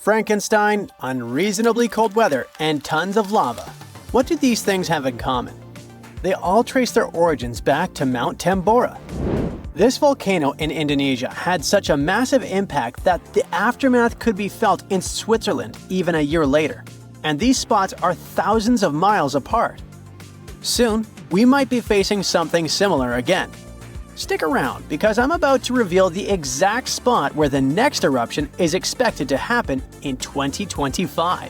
Frankenstein, unreasonably cold weather, and tons of lava. What do these things have in common? They all trace their origins back to Mount Tambora. This volcano in Indonesia had such a massive impact that the aftermath could be felt in Switzerland even a year later. And these spots are thousands of miles apart. Soon, we might be facing something similar again. Stick around, because I'm about to reveal the exact spot where the next eruption is expected to happen in 2025.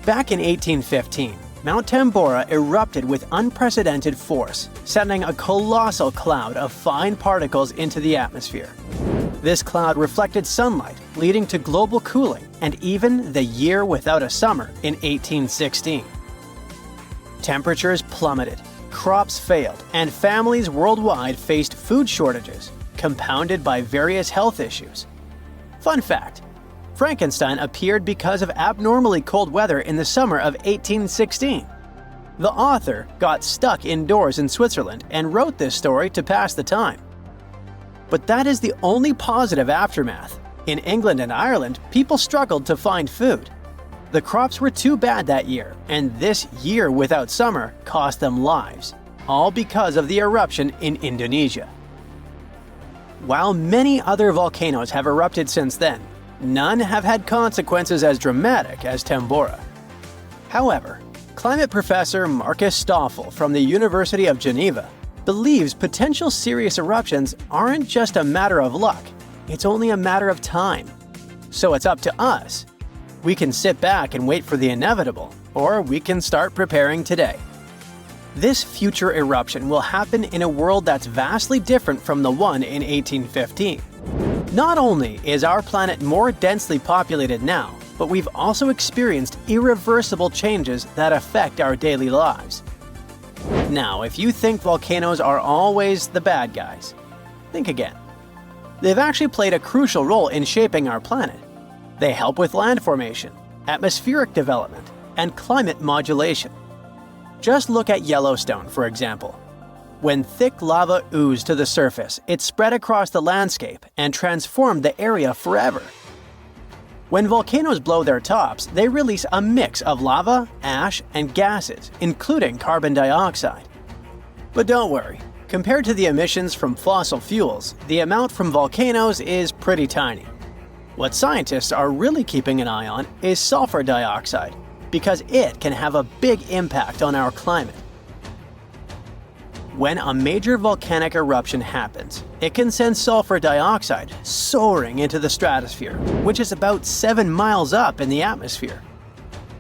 Back in 1815, Mount Tambora erupted with unprecedented force, sending a colossal cloud of fine particles into the atmosphere. This cloud reflected sunlight, leading to global cooling and even the year without a summer in 1816. Temperatures plummeted, crops failed, and families worldwide faced food shortages, compounded by various health issues. Fun fact: Frankenstein appeared because of abnormally cold weather in the summer of 1816. The author got stuck indoors in Switzerland and wrote this story to pass the time. But that is the only positive aftermath. In England and Ireland, people struggled to find food. The crops were too bad that year, and this year without summer cost them lives, all because of the eruption in Indonesia. While many other volcanoes have erupted since then, none have had consequences as dramatic as Tambora. However, climate professor Marcus Stoffel from the University of Geneva believes potential serious eruptions aren't just a matter of luck, it's only a matter of time. So it's up to us. We can sit back and wait for the inevitable, or we can start preparing today. This future eruption will happen in a world that's vastly different from the one in 1815. Not only is our planet more densely populated now, but we've also experienced irreversible changes that affect our daily lives. Now, if you think volcanoes are always the bad guys, think again. They've actually played a crucial role in shaping our planet. They help with land formation, atmospheric development, and climate modulation. Just look at Yellowstone, for example. When thick lava oozed to the surface, it spread across the landscape and transformed the area forever. When volcanoes blow their tops, they release a mix of lava, ash, and gases, including carbon dioxide. But don't worry, compared to the emissions from fossil fuels, the amount from volcanoes is pretty tiny. What scientists are really keeping an eye on is sulfur dioxide, because it can have a big impact on our climate. When a major volcanic eruption happens, it can send sulfur dioxide soaring into the stratosphere, which is about 7 miles up in the atmosphere.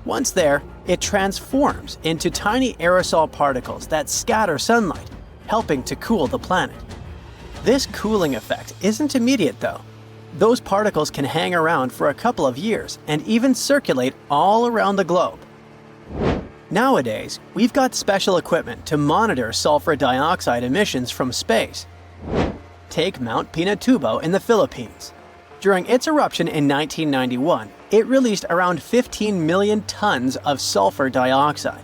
Once there, it transforms into tiny aerosol particles that scatter sunlight, helping to cool the planet. This cooling effect isn't immediate though. Those particles can hang around for a couple of years and even circulate all around the globe. Nowadays, we've got special equipment to monitor sulfur dioxide emissions from space. Take Mount Pinatubo in the Philippines. During its eruption in 1991, it released around 15 million tons of sulfur dioxide.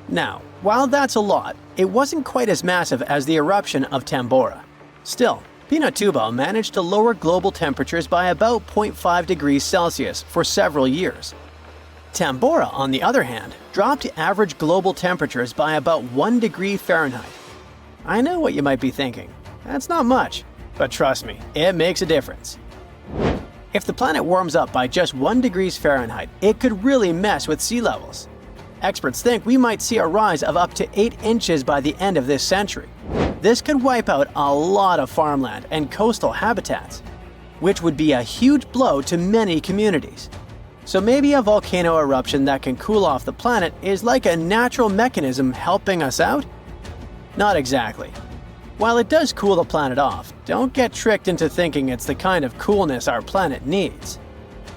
Now, while that's a lot, it wasn't quite as massive as the eruption of Tambora. Still, Pinatubo managed to lower global temperatures by about 0.5 degrees Celsius for several years. Tambora, on the other hand, dropped average global temperatures by about 1 degree Fahrenheit. I know what you might be thinking. That's not much, but trust me, it makes a difference. If the planet warms up by just 1 degree Fahrenheit, it could really mess with sea levels. Experts think we might see a rise of up to 8 inches by the end of this century. This could wipe out a lot of farmland and coastal habitats, which would be a huge blow to many communities. So maybe a volcano eruption that can cool off the planet is like a natural mechanism helping us out? Not exactly. While it does cool the planet off, don't get tricked into thinking it's the kind of coolness our planet needs.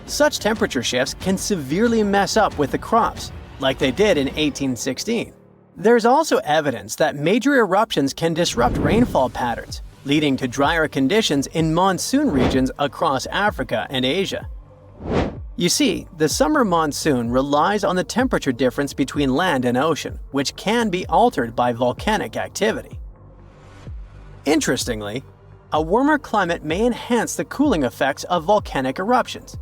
Such temperature shifts can severely mess up with the crops, like they did in 1816. There's also evidence that major eruptions can disrupt rainfall patterns, leading to drier conditions in monsoon regions across Africa and Asia. You see, the summer monsoon relies on the temperature difference between land and ocean, which can be altered by volcanic activity. Interestingly, a warmer climate may enhance the cooling effects of volcanic eruptions.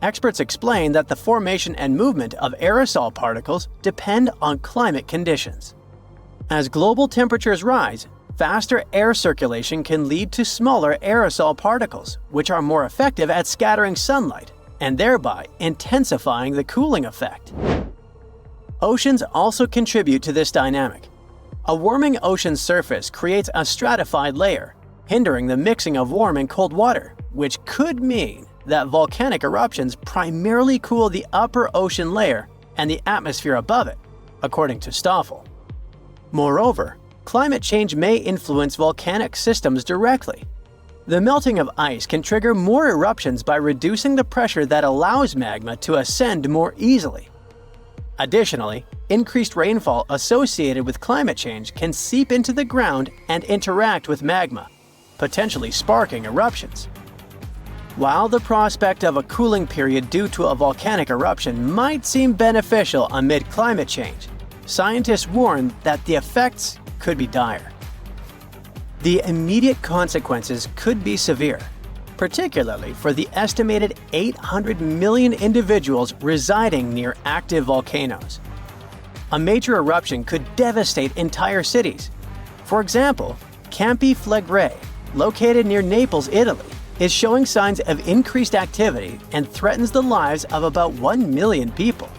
Experts explain that the formation and movement of aerosol particles depend on climate conditions. As global temperatures rise, faster air circulation can lead to smaller aerosol particles, which are more effective at scattering sunlight and thereby intensifying the cooling effect. Oceans also contribute to this dynamic. A warming ocean surface creates a stratified layer, hindering the mixing of warm and cold water, which could mean that volcanic eruptions primarily cool the upper ocean layer and the atmosphere above it, according to Stoffel. Moreover, climate change may influence volcanic systems directly. The melting of ice can trigger more eruptions by reducing the pressure that allows magma to ascend more easily. Additionally, increased rainfall associated with climate change can seep into the ground and interact with magma, potentially sparking eruptions. While the prospect of a cooling period due to a volcanic eruption might seem beneficial amid climate change, scientists warn that the effects could be dire. The immediate consequences could be severe, particularly for the estimated 800 million individuals residing near active volcanoes. A major eruption could devastate entire cities. For example, Campi Flegrei, located near Naples, Italy, is showing signs of increased activity and threatens the lives of about 1 million people.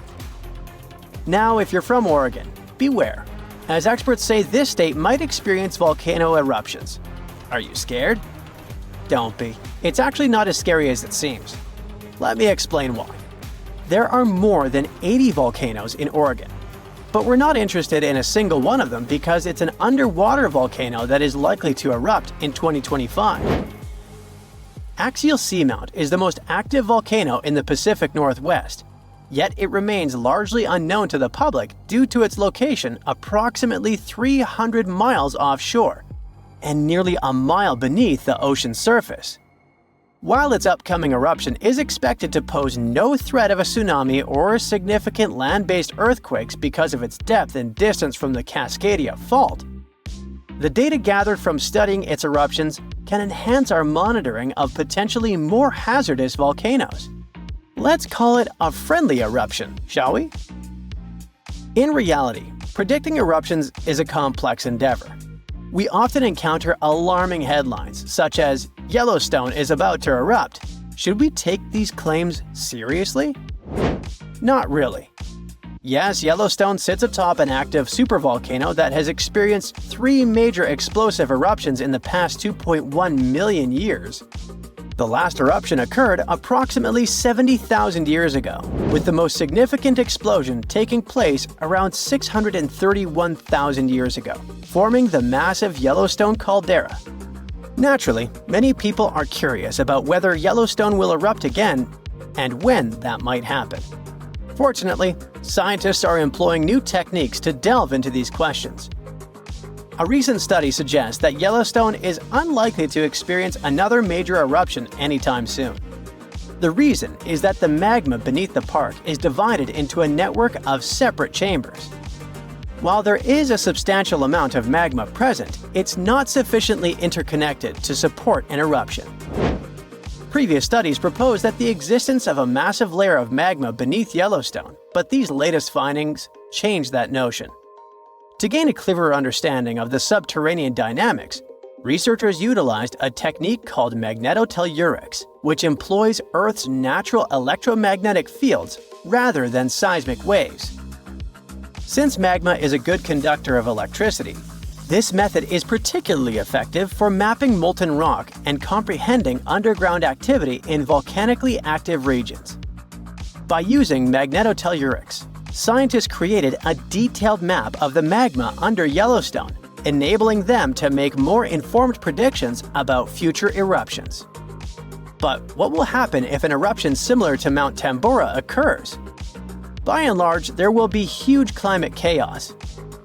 Now, if you're from Oregon, beware, as experts say this state might experience volcano eruptions. Are you scared? Don't be. It's actually not as scary as it seems. Let me explain why. There are more than 80 volcanoes in Oregon, but we're not interested in a single one of them because it's an underwater volcano that is likely to erupt in 2025. Axial Seamount is the most active volcano in the Pacific Northwest, yet it remains largely unknown to the public due to its location approximately 300 miles offshore and nearly a mile beneath the ocean surface. While its upcoming eruption is expected to pose no threat of a tsunami or significant land-based earthquakes because of its depth and distance from the Cascadia Fault, the data gathered from studying its eruptions can enhance our monitoring of potentially more hazardous volcanoes. Let's call it a friendly eruption, shall we? In reality, predicting eruptions is a complex endeavor. We often encounter alarming headlines, such as, "Yellowstone is about to erupt." Should we take these claims seriously? Not really. Yes, Yellowstone sits atop an active supervolcano that has experienced 3 major explosive eruptions in the past 2.1 million years. The last eruption occurred approximately 70,000 years ago, with the most significant explosion taking place around 631,000 years ago, forming the massive Yellowstone caldera. Naturally, many people are curious about whether Yellowstone will erupt again and when that might happen. Fortunately, scientists are employing new techniques to delve into these questions. A recent study suggests that Yellowstone is unlikely to experience another major eruption anytime soon. The reason is that the magma beneath the park is divided into a network of separate chambers. While there is a substantial amount of magma present, it's not sufficiently interconnected to support an eruption. Previous studies proposed that the existence of a massive layer of magma beneath Yellowstone, but these latest findings change that notion. To gain a clearer understanding of the subterranean dynamics, researchers utilized a technique called magnetotellurics, which employs Earth's natural electromagnetic fields rather than seismic waves. Since magma is a good conductor of electricity, this method is particularly effective for mapping molten rock and comprehending underground activity in volcanically active regions. By using magnetotellurics, scientists created a detailed map of the magma under Yellowstone, enabling them to make more informed predictions about future eruptions. But what will happen if an eruption similar to Mount Tambora occurs? By and large, there will be huge climate chaos.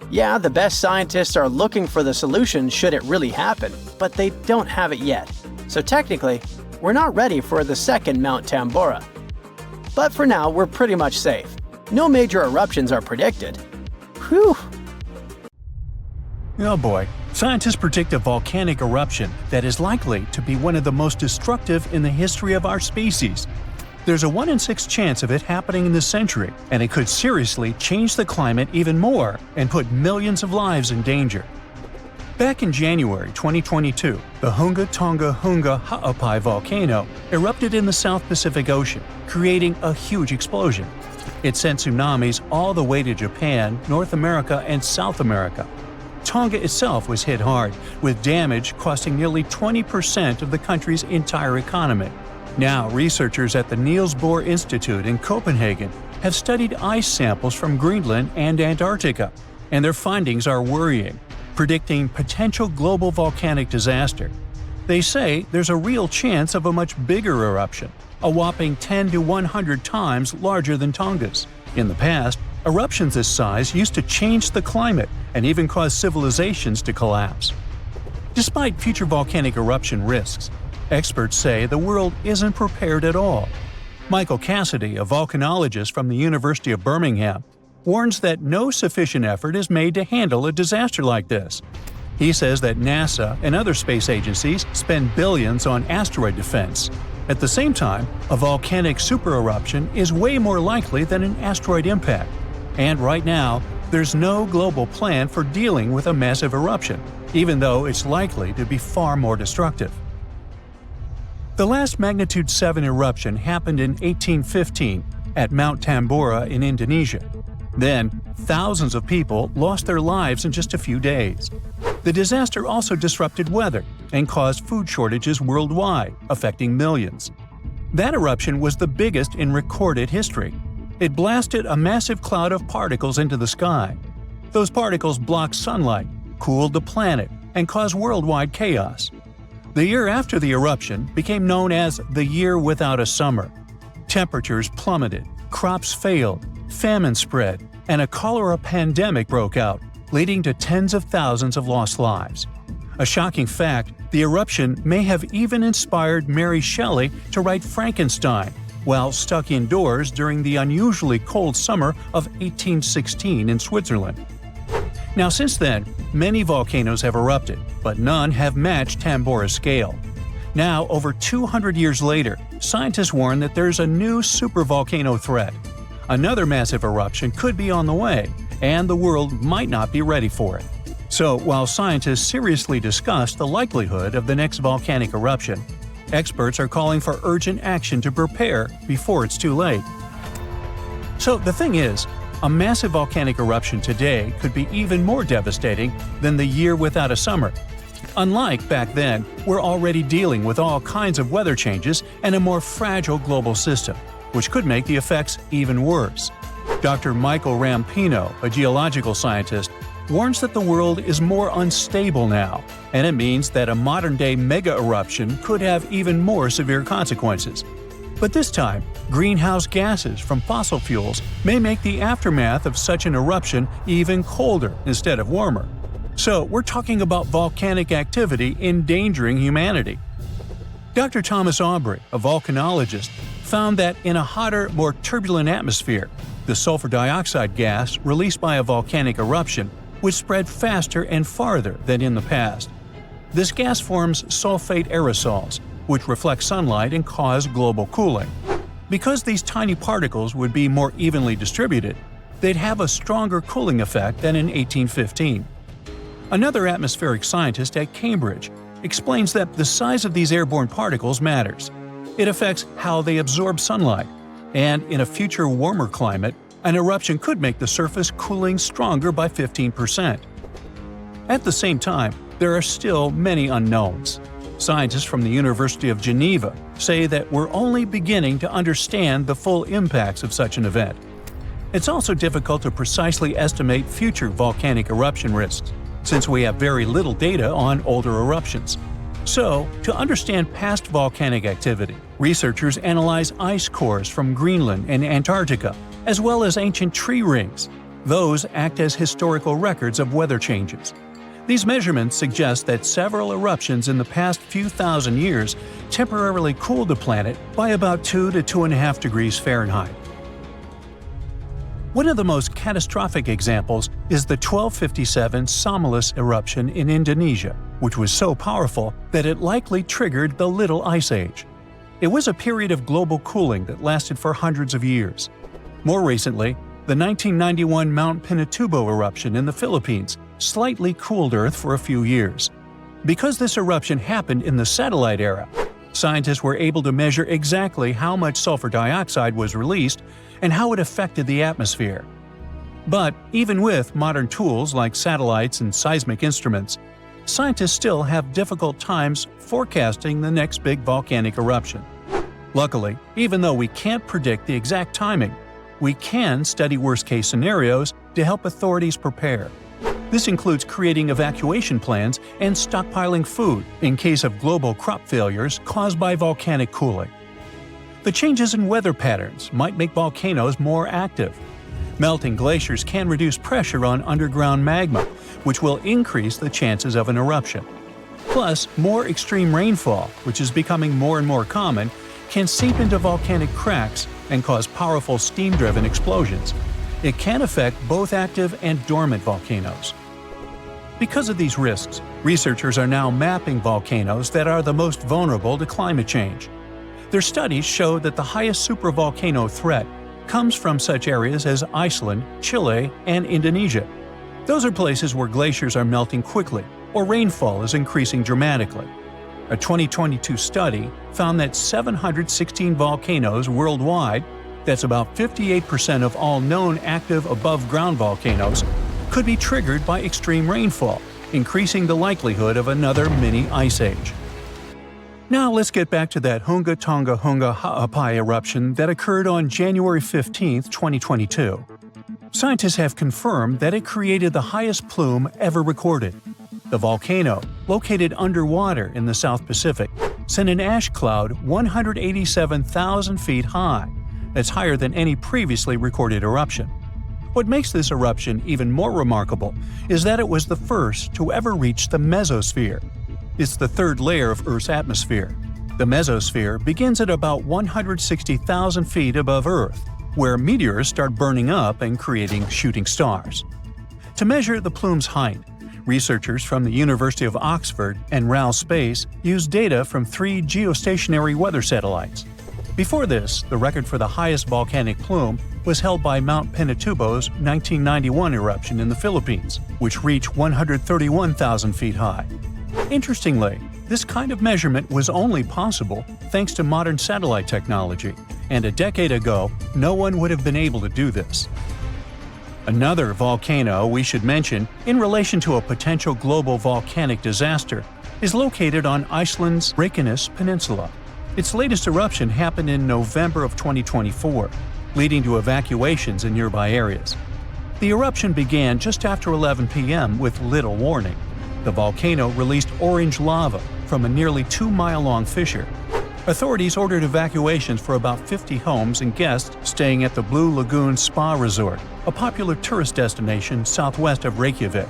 Yeah, the best scientists are looking for the solution should it really happen, but they don't have it yet. So technically, we're not ready for the second Mount Tambora. But for now, we're pretty much safe. No major eruptions are predicted. Whew! Oh boy, Scientists predict a volcanic eruption that is likely to be one of the most destructive in the history of our species. There's a 1 in 6 chance of it happening in this century, and it could seriously change the climate even more and put millions of lives in danger. Back in January 2022, the Hunga Tonga Hunga Ha'apai volcano erupted in the South Pacific Ocean, creating a huge explosion. It sent tsunamis all the way to Japan, North America, and South America. Tonga itself was hit hard, with damage costing nearly 20% of the country's entire economy. Now, researchers at the Niels Bohr Institute in Copenhagen have studied ice samples from Greenland and Antarctica, and their findings are worrying, predicting potential global volcanic disaster. They say there's a real chance of a much bigger eruption, a whopping 10 to 100 times larger than Tonga's. In the past, eruptions this size used to change the climate and even cause civilizations to collapse. Despite future volcanic eruption risks, experts say the world isn't prepared at all. Michael Cassidy, a volcanologist from the University of Birmingham, warns that no sufficient effort is made to handle a disaster like this. He says that NASA and other space agencies spend billions on asteroid defense. At the same time, a volcanic supereruption is way more likely than an asteroid impact. And right now, there's no global plan for dealing with a massive eruption, even though it's likely to be far more destructive. The last magnitude 7 eruption happened in 1815 at Mount Tambora in Indonesia. Then, thousands of people lost their lives in just a few days. The disaster also disrupted weather and caused food shortages worldwide, affecting millions. That eruption was the biggest in recorded history. It blasted a massive cloud of particles into the sky. Those particles blocked sunlight, cooled the planet, and caused worldwide chaos. The year after the eruption became known as the Year Without a Summer. Temperatures plummeted, crops failed, famine spread, and a cholera pandemic broke out, leading to tens of thousands of lost lives. A shocking fact, the eruption may have even inspired Mary Shelley to write Frankenstein while stuck indoors during the unusually cold summer of 1816 in Switzerland. Now, since then, many volcanoes have erupted, but none have matched Tambora's scale. Now, over 200 years later, scientists warn that there's a new supervolcano threat. Another massive eruption could be on the way, and the world might not be ready for it. So, while scientists seriously discuss the likelihood of the next volcanic eruption, experts are calling for urgent action to prepare before it's too late. So the thing is, a massive volcanic eruption today could be even more devastating than the Year Without a Summer. Unlike back then, we're already dealing with all kinds of weather changes and a more fragile global system, which could make the effects even worse. Dr. Michael Rampino, a geological scientist, warns that the world is more unstable now, and it means that a modern-day mega-eruption could have even more severe consequences. But this time, greenhouse gases from fossil fuels may make the aftermath of such an eruption even colder instead of warmer. So we're talking about volcanic activity endangering humanity. Dr. Thomas Aubrey, a volcanologist, found that in a hotter, more turbulent atmosphere, the sulfur dioxide gas released by a volcanic eruption would spread faster and farther than in the past. This gas forms sulfate aerosols, which reflect sunlight and cause global cooling. Because these tiny particles would be more evenly distributed, they'd have a stronger cooling effect than in 1815. Another atmospheric scientist at Cambridge explains that the size of these airborne particles matters. It affects how they absorb sunlight, and in a future warmer climate, an eruption could make the surface cooling stronger by 15%. At the same time, there are still many unknowns. Scientists from the University of Geneva say that we're only beginning to understand the full impacts of such an event. It's also difficult to precisely estimate future volcanic eruption risks, since we have very little data on older eruptions. So, to understand past volcanic activity, researchers analyze ice cores from Greenland and Antarctica, as well as ancient tree rings. Those act as historical records of weather changes. These measurements suggest that several eruptions in the past few thousand years temporarily cooled the planet by about 2 to 2.5 degrees Fahrenheit. One of the most catastrophic examples is the 1257 Somalis eruption in Indonesia, which was so powerful that it likely triggered the Little Ice Age. It was a period of global cooling that lasted for hundreds of years. More recently, the 1991 Mount Pinatubo eruption in the Philippines slightly cooled Earth for a few years. Because this eruption happened in the satellite era, scientists were able to measure exactly how much sulfur dioxide was released and how it affected the atmosphere. But even with modern tools like satellites and seismic instruments, scientists still have difficult times forecasting the next big volcanic eruption. Luckily, even though we can't predict the exact timing, we can study worst-case scenarios to help authorities prepare. This includes creating evacuation plans and stockpiling food in case of global crop failures caused by volcanic cooling. The changes in weather patterns might make volcanoes more active. Melting glaciers can reduce pressure on underground magma, which will increase the chances of an eruption. Plus, more extreme rainfall, which is becoming more and more common, can seep into volcanic cracks and cause powerful steam-driven explosions. It can affect both active and dormant volcanoes. Because of these risks, researchers are now mapping volcanoes that are the most vulnerable to climate change. Their studies show that the highest supervolcano threat comes from such areas as Iceland, Chile, and Indonesia. Those are places where glaciers are melting quickly or rainfall is increasing dramatically. A 2022 study found that 716 volcanoes worldwide, that's about 58% of all known active above-ground volcanoes, could be triggered by extreme rainfall, increasing the likelihood of another mini ice age. Now let's get back to that Hunga Tonga Hunga Ha'apai eruption that occurred on January 15, 2022. Scientists have confirmed that it created the highest plume ever recorded. The volcano, located underwater in the South Pacific, sent an ash cloud 187,000 feet high. That's higher than any previously recorded eruption. What makes this eruption even more remarkable is that it was the first to ever reach the mesosphere. It's the third layer of Earth's atmosphere. The mesosphere begins at about 160,000 feet above Earth, where meteors start burning up and creating shooting stars. To measure the plume's height, researchers from the University of Oxford and RAL Space used data from 3 geostationary weather satellites. Before this, the record for the highest volcanic plume was held by Mount Pinatubo's 1991 eruption in the Philippines, which reached 131,000 feet high. Interestingly, this kind of measurement was only possible thanks to modern satellite technology, and a decade ago, no one would have been able to do this. Another volcano we should mention in relation to a potential global volcanic disaster is located on Iceland's Reykjanes Peninsula. Its latest eruption happened in November of 2024, leading to evacuations in nearby areas. The eruption began just after 11 p.m. with little warning. The volcano released orange lava from a nearly 2-mile-long fissure. Authorities ordered evacuations for about 50 homes and guests staying at the Blue Lagoon Spa Resort, a popular tourist destination southwest of Reykjavik.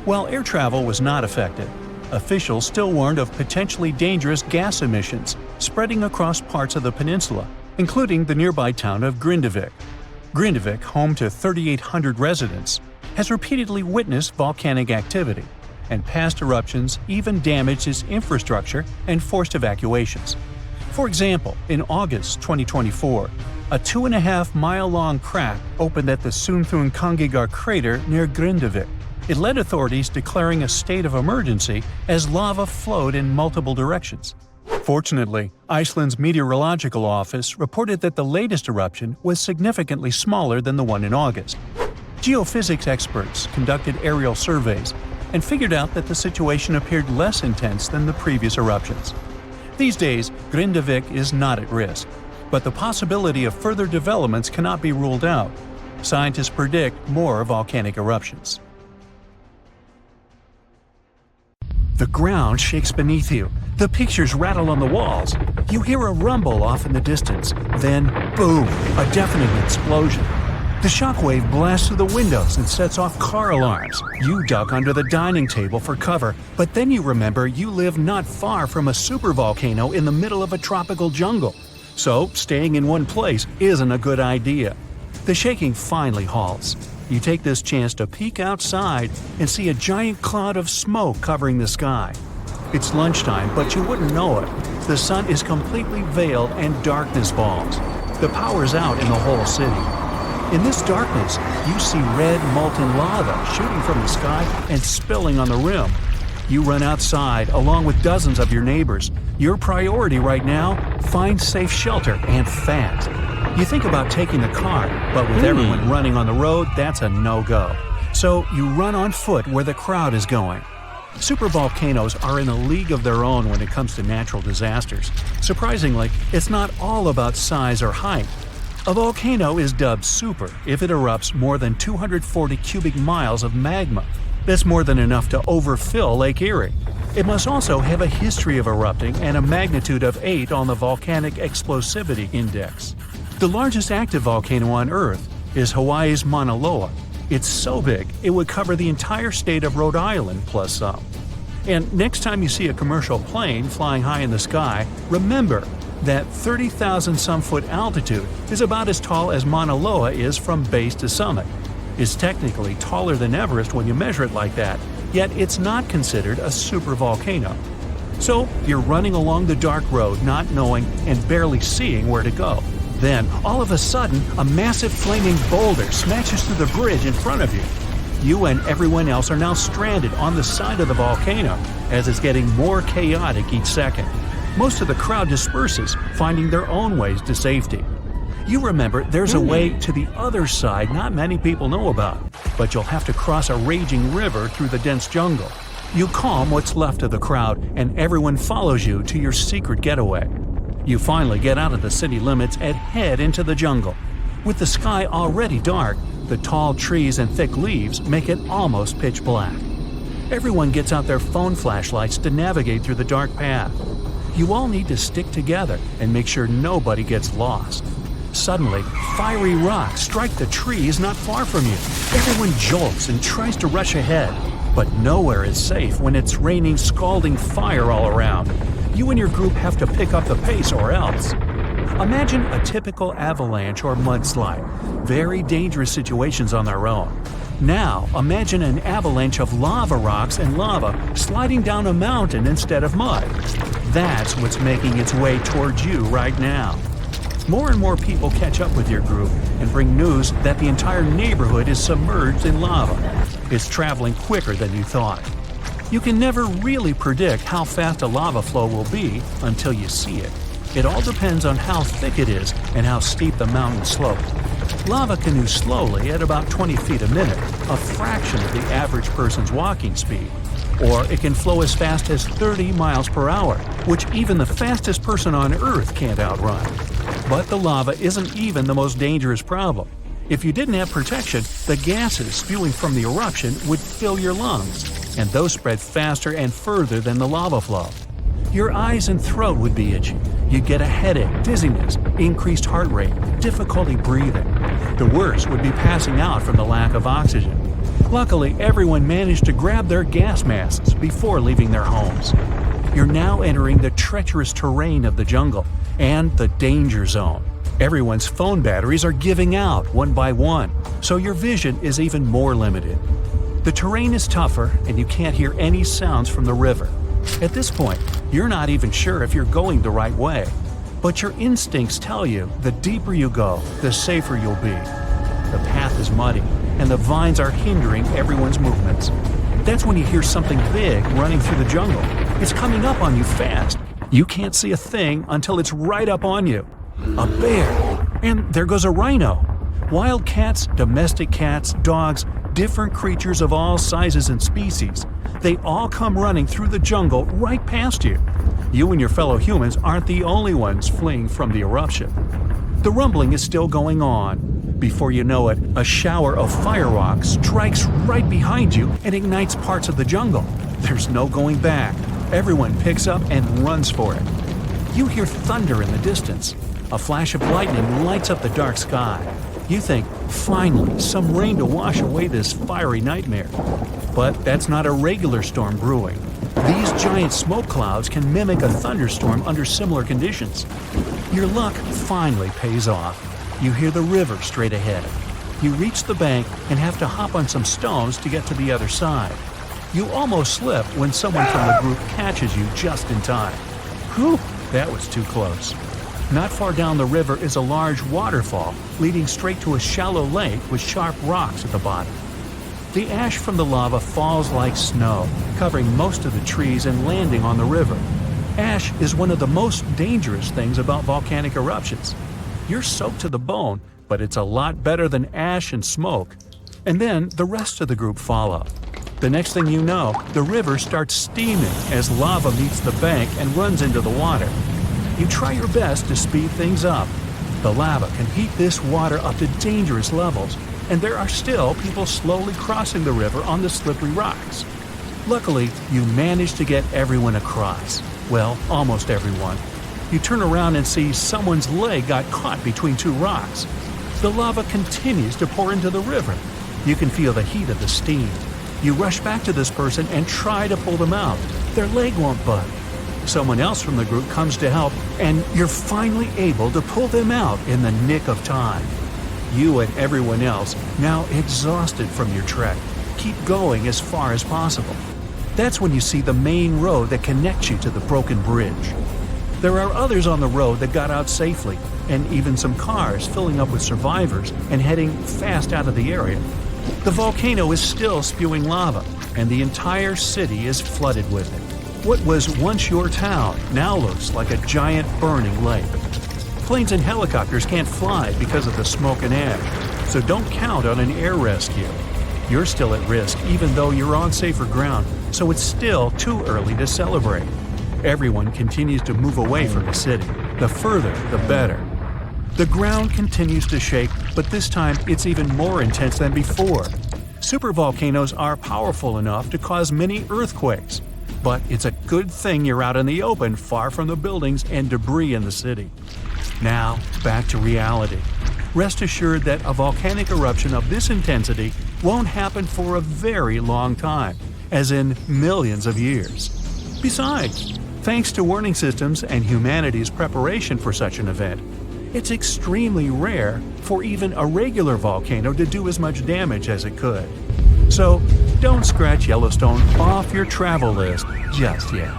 While air travel was not affected, officials still warned of potentially dangerous gas emissions spreading across parts of the peninsula, including the nearby town of Grindavik. Grindavik, home to 3,800 residents, has repeatedly witnessed volcanic activity, and past eruptions even damaged its infrastructure and forced evacuations. For example, in August 2024, a 2.5-mile-long crack opened at the Sunthunkangigar crater near Grindavik. It led authorities declaring a state of emergency as lava flowed in multiple directions. Fortunately, Iceland's meteorological office reported that the latest eruption was significantly smaller than the one in August. Geophysics experts conducted aerial surveys and figured out that the situation appeared less intense than the previous eruptions. These days, Grindavik is not at risk, but the possibility of further developments cannot be ruled out. Scientists predict more volcanic eruptions. The ground shakes beneath you. The pictures rattle on the walls. You hear a rumble off in the distance. Then, boom, a deafening explosion. The shockwave blasts through the windows and sets off car alarms. You duck under the dining table for cover, but then you remember you live not far from a supervolcano in the middle of a tropical jungle. So, staying in one place isn't a good idea. The shaking finally halts. You take this chance to peek outside and see a giant cloud of smoke covering the sky. It's lunchtime, but you wouldn't know it. The sun is completely veiled and darkness falls. The power's out in the whole city. In this darkness, you see red molten lava shooting from the sky and spilling on the rim. You run outside along with dozens of your neighbors. Your priority right now, find safe shelter and fast. You think about taking the car, but with everyone running on the road, that's a no-go. So you run on foot where the crowd is going. Supervolcanoes are in a league of their own when it comes to natural disasters. Surprisingly, it's not all about size or height. A volcano is dubbed super if it erupts more than 240 cubic miles of magma. That's more than enough to overfill Lake Erie. It must also have a history of erupting and a magnitude of 8 on the Volcanic Explosivity Index. The largest active volcano on Earth is Hawaii's Mauna Loa. It's so big, it would cover the entire state of Rhode Island plus some. And next time you see a commercial plane flying high in the sky, remember that 30,000-some-foot altitude is about as tall as Mauna Loa is from base to summit. It's technically taller than Everest when you measure it like that, yet it's not considered a supervolcano. So you're running along the dark road not knowing and barely seeing where to go. Then, all of a sudden, a massive flaming boulder smashes through the bridge in front of you. You and everyone else are now stranded on the side of the volcano as it's getting more chaotic each second. Most of the crowd disperses, finding their own ways to safety. You remember there's a way to the other side not many people know about, but you'll have to cross a raging river through the dense jungle. You calm what's left of the crowd, and everyone follows you to your secret getaway. You finally get out of the city limits and head into the jungle. With the sky already dark, the tall trees and thick leaves make it almost pitch black. Everyone gets out their phone flashlights to navigate through the dark path. You all need to stick together and make sure nobody gets lost. Suddenly, fiery rocks strike the trees not far from you. Everyone jolts and tries to rush ahead, but nowhere is safe when it's raining scalding fire all around. You and your group have to pick up the pace or else. Imagine a typical avalanche or mudslide, very dangerous situations on their own. Now, imagine an avalanche of lava rocks and lava sliding down a mountain instead of mud. That's what's making its way towards you right now. More and more people catch up with your group and bring news that the entire neighborhood is submerged in lava. It's traveling quicker than you thought. You can never really predict how fast a lava flow will be until you see it. It all depends on how thick it is and how steep the mountain slope. Lava can move slowly at about 20 feet a minute, a fraction of the average person's walking speed. Or it can flow as fast as 30 miles per hour, which even the fastest person on Earth can't outrun. But the lava isn't even the most dangerous problem. If you didn't have protection, the gases spewing from the eruption would fill your lungs, and those spread faster and further than the lava flow. Your eyes and throat would be itchy. You'd get a headache, dizziness, increased heart rate, difficulty breathing. The worst would be passing out from the lack of oxygen. Luckily, everyone managed to grab their gas masks before leaving their homes. You're now entering the treacherous terrain of the jungle and the danger zone. Everyone's phone batteries are giving out one by one, so your vision is even more limited. The terrain is tougher and you can't hear any sounds from the river. At this point, you're not even sure if you're going the right way. But your instincts tell you the deeper you go, the safer you'll be. The path is muddy, and the vines are hindering everyone's movements. That's when you hear something big running through the jungle. It's coming up on you fast. You can't see a thing until it's right up on you. A bear! And there goes a rhino. Wild cats, domestic cats, dogs, different creatures of all sizes and species. They all come running through the jungle right past you. You and your fellow humans aren't the only ones fleeing from the eruption. The rumbling is still going on. Before you know it, a shower of fire rocks strikes right behind you and ignites parts of the jungle. There's no going back. Everyone picks up and runs for it. You hear thunder in the distance. A flash of lightning lights up the dark sky. You think, finally, some rain to wash away this fiery nightmare. But that's not a regular storm brewing. These giant smoke clouds can mimic a thunderstorm under similar conditions. Your luck finally pays off. you hear the river straight ahead. You reach the bank and have to hop on some stones to get to the other side. You almost slip when someone from the group catches you just in time. Whew, that was too close. Not far down the river is a large waterfall leading straight to a shallow lake with sharp rocks at the bottom. The ash from the lava falls like snow, covering most of the trees and landing on the river. Ash is one of the most dangerous things about volcanic eruptions. You're soaked to the bone, but it's a lot better than ash and smoke. And then the rest of the group follow. The next thing you know, the river starts steaming as lava meets the bank and runs into the water. You try your best to speed things up. The lava can heat this water up to dangerous levels, and there are still people slowly crossing the river on the slippery rocks. Luckily, you manage to get everyone across. Well, almost everyone. You turn around and see someone's leg got caught between two rocks. The lava continues to pour into the river. You can feel the heat of the steam. You rush back to this person and try to pull them out. Their leg won't budge. Someone else from the group comes to help, and you're finally able to pull them out in the nick of time. You and everyone else, now exhausted from your trek, keep going as far as possible. That's when you see the main road that connects you to the broken bridge. There are others on the road that got out safely, and even some cars filling up with survivors and heading fast out of the area. The volcano is still spewing lava, and the entire city is flooded with it. What was once your town now looks like a giant burning lake. Planes and helicopters can't fly because of the smoke and ash, so don't count on an air rescue. You're still at risk even though you're on safer ground, so it's still too early to celebrate. Everyone continues to move away from the city. The further, the better. The ground continues to shake, but this time it's even more intense than before. Supervolcanoes are powerful enough to cause many earthquakes, but it's a good thing you're out in the open, far from the buildings and debris in the city. Now, back to reality. Rest assured that a volcanic eruption of this intensity won't happen for a very long time, as in millions of years. Besides, thanks to warning systems and humanity's preparation for such an event, it's extremely rare for even a regular volcano to do as much damage as it could. So, don't scratch Yellowstone off your travel list just yet.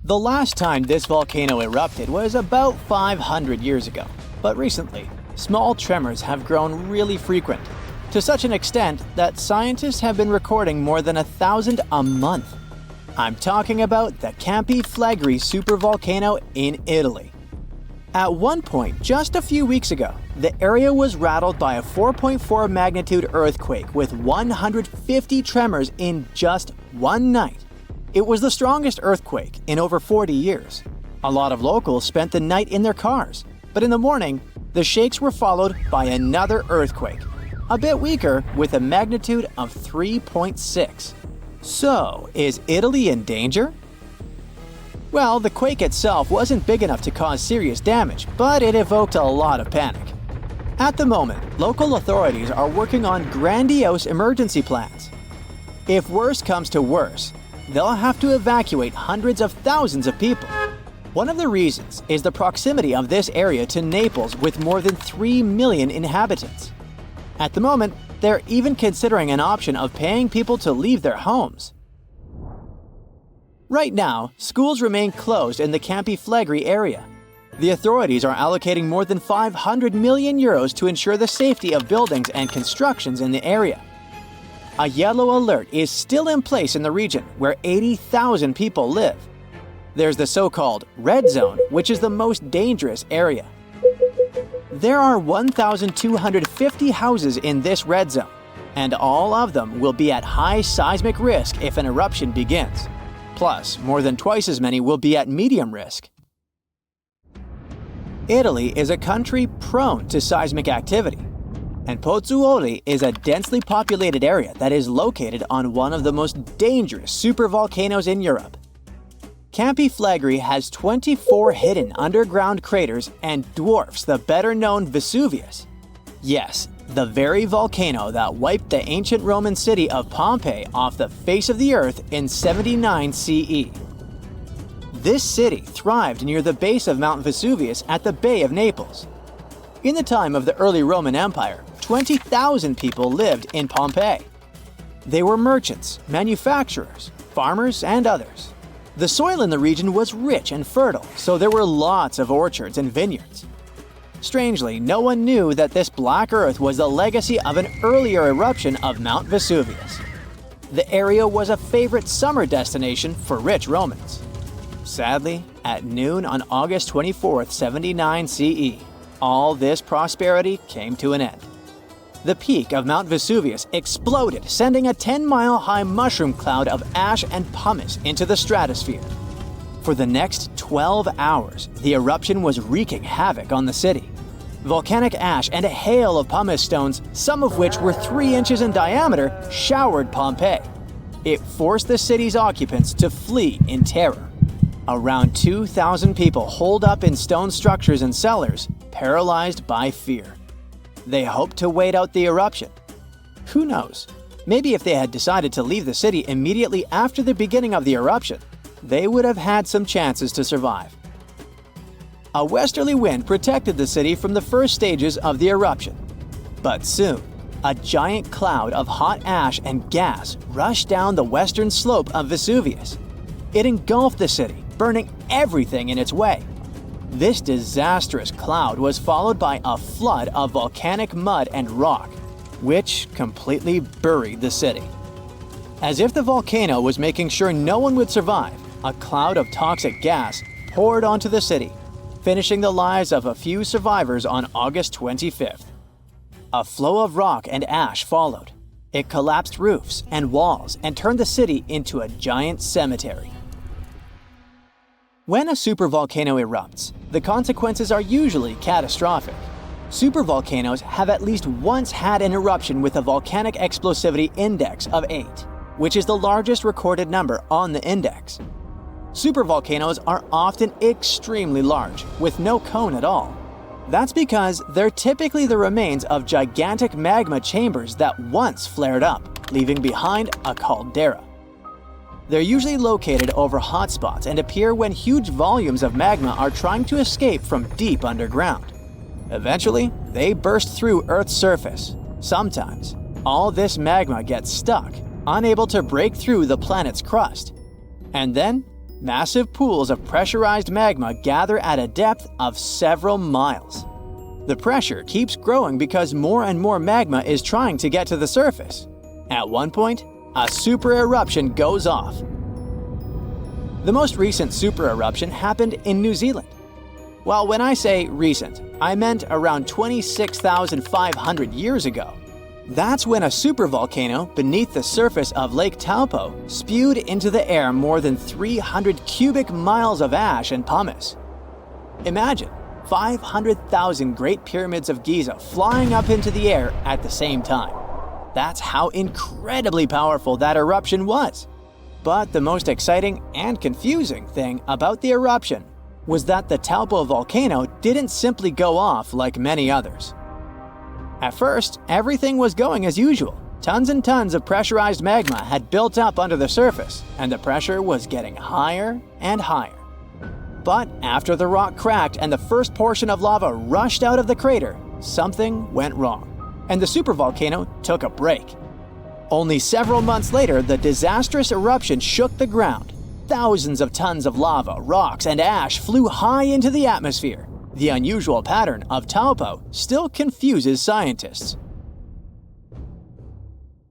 The last time this volcano erupted was about 500 years ago, but recently, small tremors have grown really frequent, to such an extent that scientists have been recording more than 1,000 a month. I'm talking about the Campi Flegrei supervolcano in Italy. At one point, just a few weeks ago, the area was rattled by a 4.4 magnitude earthquake with 150 tremors in just one night. It was the strongest earthquake in over 40 years. A lot of locals spent the night in their cars, but in the morning, the shakes were followed by another earthquake, a bit weaker with a magnitude of 3.6. So, is Italy in danger? Well, the quake itself wasn't big enough to cause serious damage, but it evoked a lot of panic. At the moment, local authorities are working on grandiose emergency plans. If worse comes to worse, they'll have to evacuate hundreds of thousands of people. One of the reasons is the proximity of this area to Naples with more than 3 million inhabitants. At the moment, they're even considering an option of paying people to leave their homes. Right now, schools remain closed in the Campi Flegrei area. The authorities are allocating more than 500 million euros to ensure the safety of buildings and constructions in the area. A yellow alert is still in place in the region where 80,000 people live. There's the so-called red zone, which is the most dangerous area. There are 1,250 houses in this red zone, and all of them will be at high seismic risk if an eruption begins. Plus, more than twice as many will be at medium risk. Italy is a country prone to seismic activity, and Pozzuoli is a densely populated area that is located on one of the most dangerous supervolcanoes in Europe. Campi Flegrei has 24 hidden underground craters and dwarfs the better-known Vesuvius. Yes, the very volcano that wiped the ancient Roman city of Pompeii off the face of the earth in 79 CE. This city thrived near the base of Mount Vesuvius at the Bay of Naples. In the time of the early Roman Empire, 20,000 people lived in Pompeii. They were merchants, manufacturers, farmers, and others. The soil in the region was rich and fertile, so there were lots of orchards and vineyards. Strangely, no one knew that this black earth was the legacy of an earlier eruption of Mount Vesuvius. The area was a favorite summer destination for rich Romans. Sadly, at noon on August 24, 79 CE, all this prosperity came to an end. The peak of Mount Vesuvius exploded, sending a 10-mile-high mushroom cloud of ash and pumice into the stratosphere. For the next 12 hours, the eruption was wreaking havoc on the city. Volcanic ash and a hail of pumice stones, some of which were 3 inches in diameter, showered Pompeii. It forced the city's occupants to flee in terror. Around 2,000 people holed up in stone structures and cellars, paralyzed by fear. They hoped to wait out the eruption. Who knows? Maybe if they had decided to leave the city immediately after the beginning of the eruption, they would have had some chances to survive. A westerly wind protected the city from the first stages of the eruption. But soon, a giant cloud of hot ash and gas rushed down the western slope of Vesuvius. It engulfed the city, burning everything in its way. This disastrous cloud was followed by a flood of volcanic mud and rock, which completely buried the city. As if the volcano was making sure no one would survive, a cloud of toxic gas poured onto the city, finishing the lives of a few survivors on August 25th. A flow of rock and ash followed. It collapsed roofs and walls and turned the city into a giant cemetery. When a supervolcano erupts, the consequences are usually catastrophic. Supervolcanoes have at least once had an eruption with a volcanic explosivity index of 8, which is the largest recorded number on the index. Supervolcanoes are often extremely large, with no cone at all. That's because they're typically the remains of gigantic magma chambers that once flared up, leaving behind a caldera. They're usually located over hotspots and appear when huge volumes of magma are trying to escape from deep underground. Eventually, they burst through Earth's surface. Sometimes, all this magma gets stuck, unable to break through the planet's crust. And then, massive pools of pressurized magma gather at a depth of several miles. The pressure keeps growing because more and more magma is trying to get to the surface. At one point, a super eruption goes off. The most recent super eruption happened in New Zealand. Well, when I say recent, I meant around 26,500 years ago. That's when a supervolcano beneath the surface of Lake Taupo spewed into the air more than 300 cubic miles of ash and pumice. Imagine 500,000 Great Pyramids of Giza flying up into the air at the same time. That's how incredibly powerful that eruption was. But the most exciting and confusing thing about the eruption was that the Taupo volcano didn't simply go off like many others. At first, everything was going as usual. Tons and tons of pressurized magma had built up under the surface, and the pressure was getting higher and higher. But after the rock cracked and the first portion of lava rushed out of the crater, something went wrong, and the supervolcano took a break. Only several months later, the disastrous eruption shook the ground. Thousands of tons of lava, rocks, and ash flew high into the atmosphere. The unusual pattern of Taupo still confuses scientists.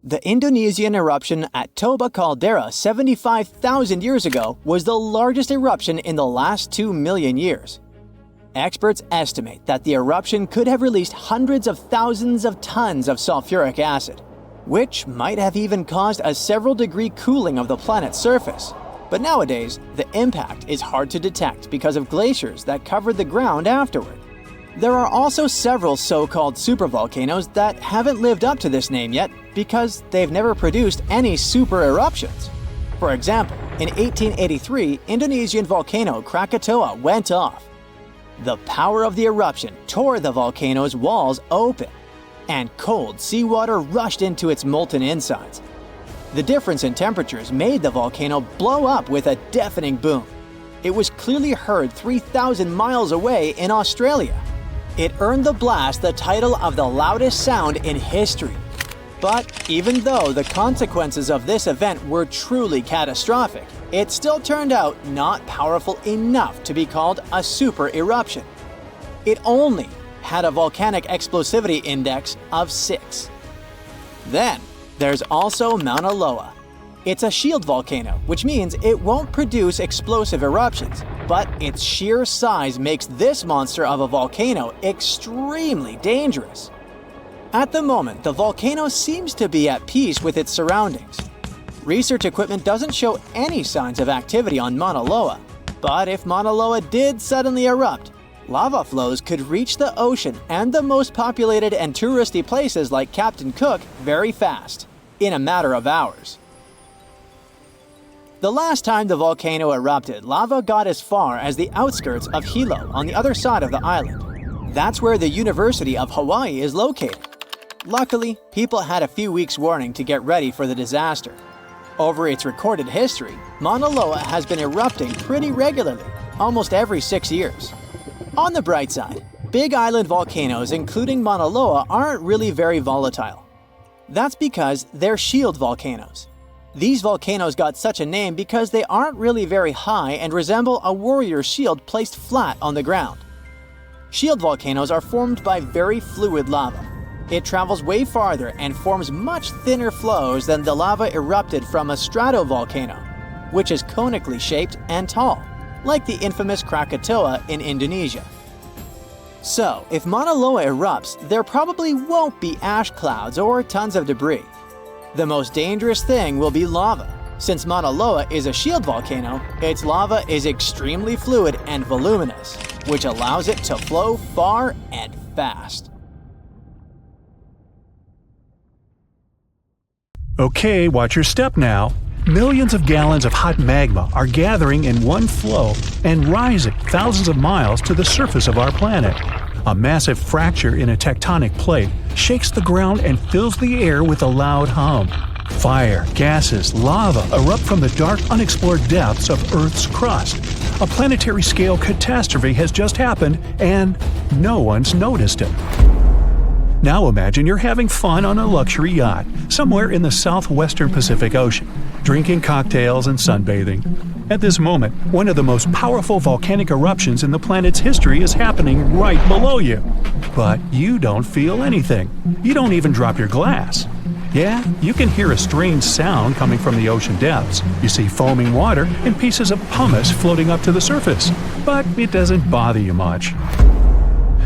The Indonesian eruption at Toba Caldera 75,000 years ago was the largest eruption in the last 2 million years. Experts estimate that the eruption could have released hundreds of thousands of tons of sulfuric acid, which might have even caused a several-degree cooling of the planet's surface. But nowadays, the impact is hard to detect because of glaciers that covered the ground afterward. There are also several so-called supervolcanoes that haven't lived up to this name yet because they've never produced any super eruptions. For example, in 1883, Indonesian volcano Krakatoa went off. The power of the eruption tore the volcano's walls open, and cold seawater rushed into its molten insides. The difference in temperatures made the volcano blow up with a deafening boom. It was clearly heard 3,000 miles away in Australia. It earned the blast the title of the loudest sound in history. But even though the consequences of this event were truly catastrophic, it still turned out not powerful enough to be called a super eruption. It only had a volcanic explosivity index of 6. Then, there's also Mauna Loa. It's a shield volcano, which means it won't produce explosive eruptions, but its sheer size makes this monster of a volcano extremely dangerous. At the moment, the volcano seems to be at peace with its surroundings. Research equipment doesn't show any signs of activity on Mauna Loa, but if Mauna Loa did suddenly erupt, lava flows could reach the ocean and the most populated and touristy places like Captain Cook very fast, in a matter of hours. The last time the volcano erupted, lava got as far as the outskirts of Hilo on the other side of the island. That's where the University of Hawaii is located. Luckily, people had a few weeks' warning to get ready for the disaster. Over its recorded history, Mauna Loa has been erupting pretty regularly, almost every 6 years. On the bright side, big island volcanoes including Mauna Loa aren't really very volatile. That's because they're shield volcanoes. These volcanoes got such a name because they aren't really very high and resemble a warrior's shield placed flat on the ground. Shield volcanoes are formed by very fluid lava. It travels way farther and forms much thinner flows than the lava erupted from a stratovolcano, which is conically shaped and tall, like the infamous Krakatoa in Indonesia. So, if Mauna Loa erupts, there probably won't be ash clouds or tons of debris. The most dangerous thing will be lava. Since Mauna Loa is a shield volcano, its lava is extremely fluid and voluminous, which allows it to flow far and fast. Okay, watch your step now. Millions of gallons of hot magma are gathering in one flow and rising thousands of miles to the surface of our planet. A massive fracture in a tectonic plate shakes the ground and fills the air with a loud hum. Fire, gases, lava erupt from the dark, unexplored depths of Earth's crust. A planetary-scale catastrophe has just happened, and no one's noticed it. Now imagine you're having fun on a luxury yacht somewhere in the southwestern Pacific Ocean, drinking cocktails and sunbathing. At this moment, one of the most powerful volcanic eruptions in the planet's history is happening right below you. But you don't feel anything. You don't even drop your glass. Yeah, you can hear a strange sound coming from the ocean depths. You see foaming water and pieces of pumice floating up to the surface. But it doesn't bother you much.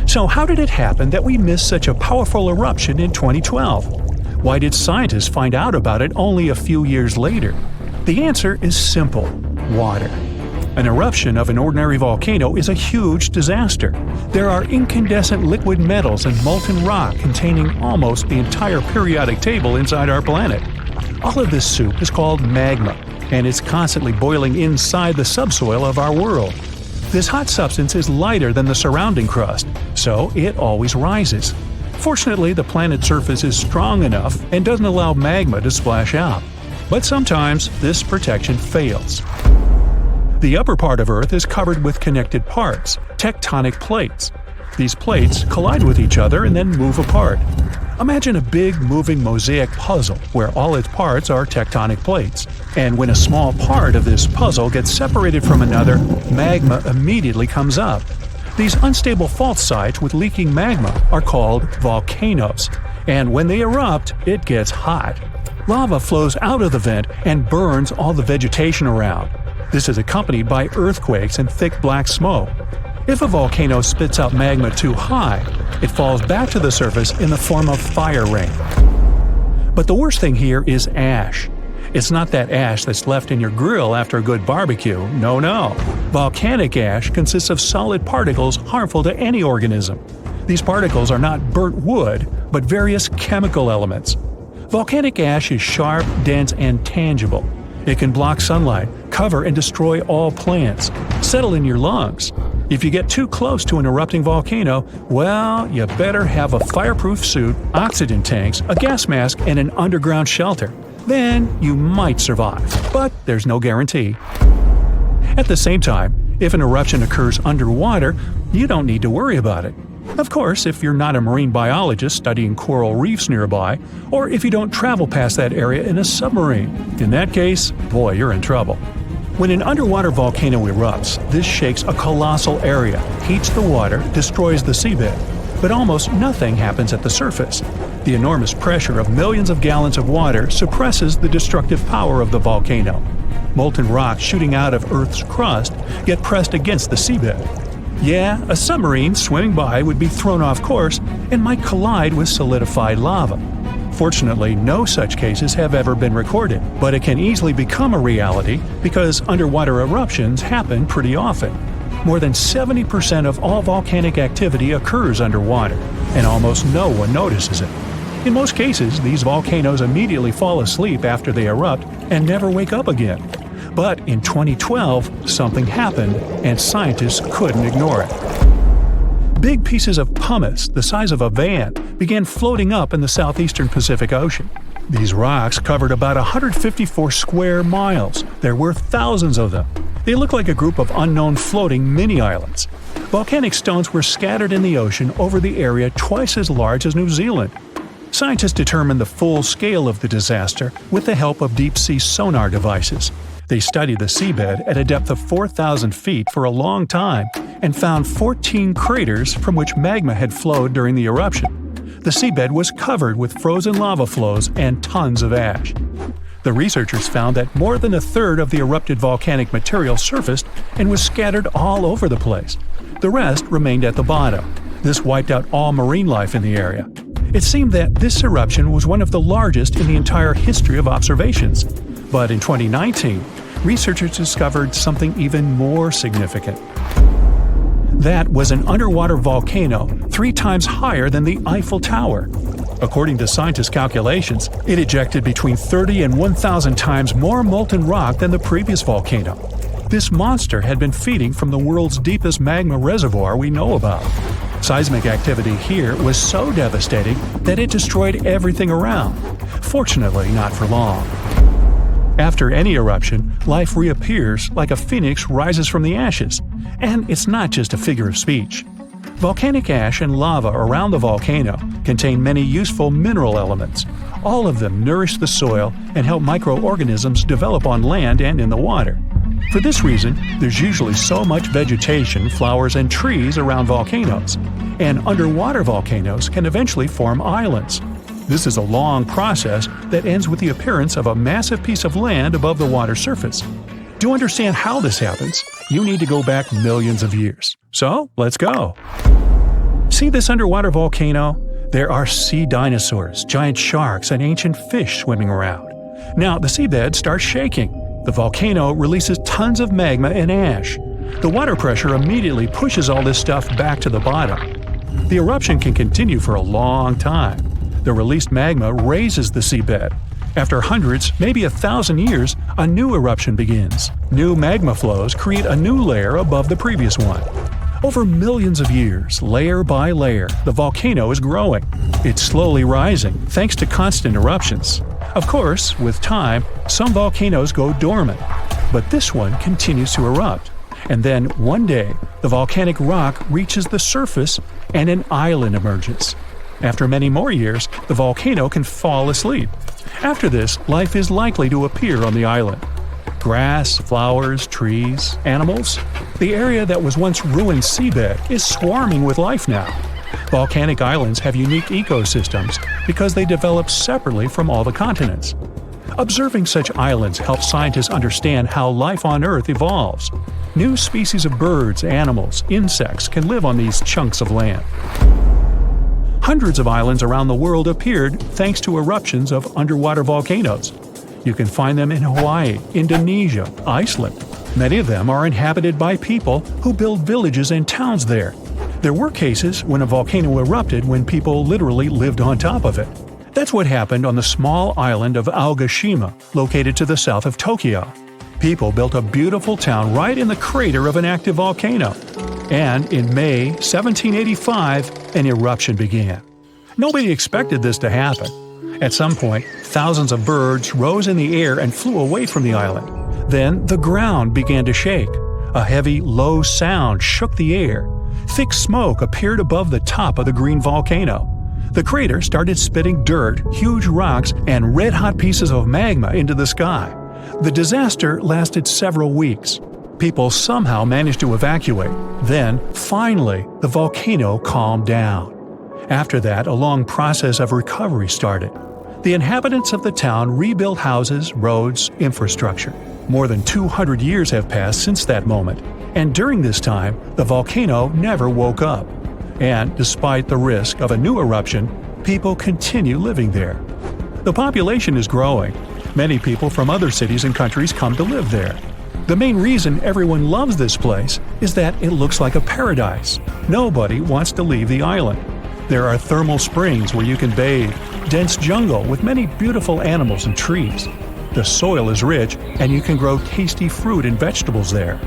So how did it happen that we missed such a powerful eruption in 2012? Why did scientists find out about it only a few years later? The answer is simple: water. An eruption of an ordinary volcano is a huge disaster. There are incandescent liquid metals and molten rock containing almost the entire periodic table inside our planet. All of this soup is called magma, and it's constantly boiling inside the subsoil of our world. This hot substance is lighter than the surrounding crust, so it always rises. Fortunately, the planet's surface is strong enough and doesn't allow magma to splash out. But sometimes this protection fails. The upper part of Earth is covered with connected parts, tectonic plates. These plates collide with each other and then move apart. Imagine a big moving mosaic puzzle where all its parts are tectonic plates. And when a small part of this puzzle gets separated from another, magma immediately comes up. These unstable fault sites with leaking magma are called volcanoes. And when they erupt, it gets hot. Lava flows out of the vent and burns all the vegetation around. This is accompanied by earthquakes and thick black smoke. If a volcano spits out magma too high, it falls back to the surface in the form of fire rain. But the worst thing here is ash. It's not that ash that's left in your grill after a good barbecue, no. Volcanic ash consists of solid particles harmful to any organism. These particles are not burnt wood, but various chemical elements. Volcanic ash is sharp, dense, and tangible. It can block sunlight, cover and destroy all plants, settle in your lungs. If you get too close to an erupting volcano, well, you better have a fireproof suit, oxygen tanks, a gas mask, and an underground shelter. Then you might survive, but there's no guarantee. At the same time, If an eruption occurs underwater, you don't need to worry about it. Of course, if you're not a marine biologist studying coral reefs nearby, or if you don't travel past that area in a submarine. In that case, boy, you're in trouble. When an underwater volcano erupts, this shakes a colossal area, heats the water, destroys the seabed. But almost nothing happens at the surface. The enormous pressure of millions of gallons of water suppresses the destructive power of the volcano. Molten rocks shooting out of Earth's crust get pressed against the seabed. Yeah, a submarine swimming by would be thrown off course and might collide with solidified lava. Fortunately, no such cases have ever been recorded, but it can easily become a reality because underwater eruptions happen pretty often. More than 70% of all volcanic activity occurs underwater, and almost no one notices it. In most cases, these volcanoes immediately fall asleep after they erupt and never wake up again. But in 2012, something happened, and scientists couldn't ignore it. Big pieces of pumice, the size of a van, began floating up in the southeastern Pacific Ocean. These rocks covered about 154 square miles. There were thousands of them. They looked like a group of unknown floating mini-islands. Volcanic stones were scattered in the ocean over the area twice as large as New Zealand. Scientists determined the full scale of the disaster with the help of deep-sea sonar devices. They studied the seabed at a depth of 4,000 feet for a long time and found 14 craters from which magma had flowed during the eruption. The seabed was covered with frozen lava flows and tons of ash. The researchers found that more than a third of the erupted volcanic material surfaced and was scattered all over the place. The rest remained at the bottom. This wiped out all marine life in the area. It seemed that this eruption was one of the largest in the entire history of observations. But in 2019, researchers discovered something even more significant. That was an underwater volcano 3 times higher than the Eiffel Tower. According to scientists' calculations, it ejected between 30 and 1,000 times more molten rock than the previous volcano. This monster had been feeding from the world's deepest magma reservoir we know about. Seismic activity here was so devastating that it destroyed everything around. Fortunately, not for long. After any eruption, life reappears like a phoenix rises from the ashes. And it's not just a figure of speech. Volcanic ash and lava around the volcano contain many useful mineral elements. All of them nourish the soil and help microorganisms develop on land and in the water. For this reason, there's usually so much vegetation, flowers, and trees around volcanoes. And underwater volcanoes can eventually form islands. This is a long process that ends with the appearance of a massive piece of land above the water surface. To understand how this happens, you need to go back millions of years. So, let's go. See this underwater volcano? There are sea dinosaurs, giant sharks, and ancient fish swimming around. Now, the seabed starts shaking. The volcano releases tons of magma and ash. The water pressure immediately pushes all this stuff back to the bottom. The eruption can continue for a long time. The released magma raises the seabed. After hundreds, maybe 1,000 years, a new eruption begins. New magma flows create a new layer above the previous one. Over millions of years, layer by layer, the volcano is growing. It's slowly rising, thanks to constant eruptions. Of course, with time, some volcanoes go dormant, but this one continues to erupt. And then, one day, the volcanic rock reaches the surface and an island emerges. After many more years, the volcano can fall asleep. After this, life is likely to appear on the island. Grass, flowers, trees, animals. The area that was once ruined seabed is swarming with life now. Volcanic islands have unique ecosystems because they develop separately from all the continents. Observing such islands helps scientists understand how life on Earth evolves. New species of birds, animals, insects can live on these chunks of land. Hundreds of islands around the world appeared thanks to eruptions of underwater volcanoes. You can find them in Hawaii, Indonesia, Iceland. Many of them are inhabited by people who build villages and towns there. There were cases when a volcano erupted when people literally lived on top of it. That's what happened on the small island of Aogashima, located to the south of Tokyo. People built a beautiful town right in the crater of an active volcano. And in May 1785, an eruption began. Nobody expected this to happen. At some point, thousands of birds rose in the air and flew away from the island. Then the ground began to shake. A heavy, low sound shook the air. Thick smoke appeared above the top of the green volcano. The crater started spitting dirt, huge rocks, and red-hot pieces of magma into the sky. The disaster lasted several weeks. People somehow managed to evacuate. Then, finally, the volcano calmed down. After that, a long process of recovery started. The inhabitants of the town rebuilt houses, roads, infrastructure. More than 200 years have passed since that moment, and during this time, the volcano never woke up. And despite the risk of a new eruption, people continue living there. The population is growing. Many people from other cities and countries come to live there. The main reason everyone loves this place is that it looks like a paradise. Nobody wants to leave the island. There are thermal springs where you can bathe, dense jungle with many beautiful animals and trees. The soil is rich, and you can grow tasty fruit and vegetables there.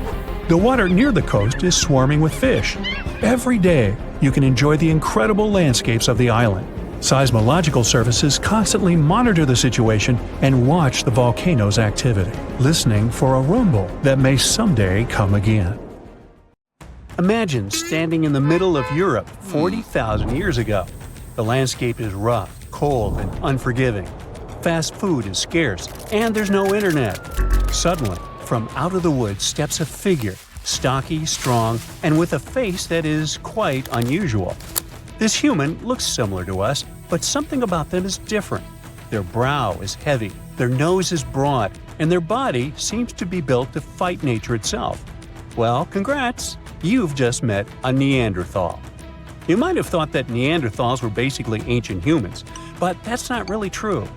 The water near the coast is swarming with fish. Every day, you can enjoy the incredible landscapes of the island. Seismological services constantly monitor the situation and watch the volcano's activity, listening for a rumble that may someday come again. Imagine standing in the middle of Europe 40,000 years ago. The landscape is rough, cold, and unforgiving. Fast food is scarce, and there's no internet. Suddenly, from out of the woods steps a figure, stocky, strong, and with a face that is quite unusual. This human looks similar to us, but something about them is different. Their brow is heavy, their nose is broad, and their body seems to be built to fight nature itself. Well, congrats! You've just met a Neanderthal. You might have thought that Neanderthals were basically ancient humans, but that's not really true.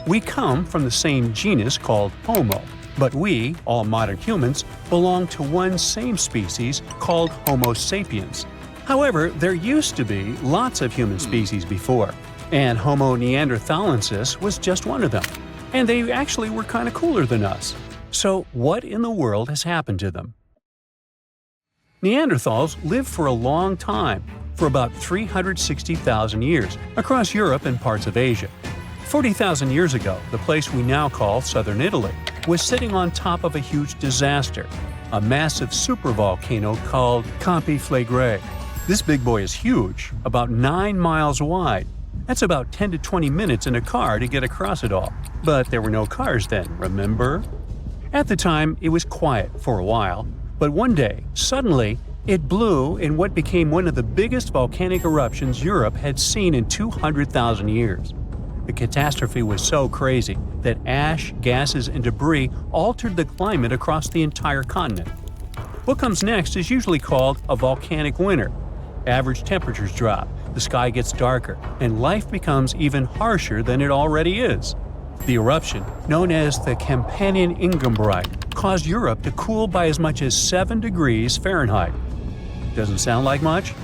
We come from the same genus called Homo, but we, all modern humans, belong to one same species called Homo sapiens. However, there used to be lots of human species before, and Homo neanderthalensis was just one of them. And they actually were kind of cooler than us. So what in the world has happened to them? Neanderthals lived for a long time, for about 360,000 years, across Europe and parts of Asia. 40,000 years ago, the place we now call southern Italy was sitting on top of a huge disaster, a massive supervolcano called Campi Flegrei. This big boy is huge, about 9 miles wide. That's about 10 to 20 minutes in a car to get across it all. But there were no cars then, remember? At the time, it was quiet for a while, but one day, suddenly, it blew in what became one of the biggest volcanic eruptions Europe had seen in 200,000 years. The catastrophe was so crazy that ash, gases, and debris altered the climate across the entire continent. What comes next is usually called a volcanic winter. Average temperatures drop, the sky gets darker, and life becomes even harsher than it already is. The eruption, known as the Campanian Ingembrite, caused Europe to cool by as much as 7 degrees Fahrenheit. Doesn't sound like much?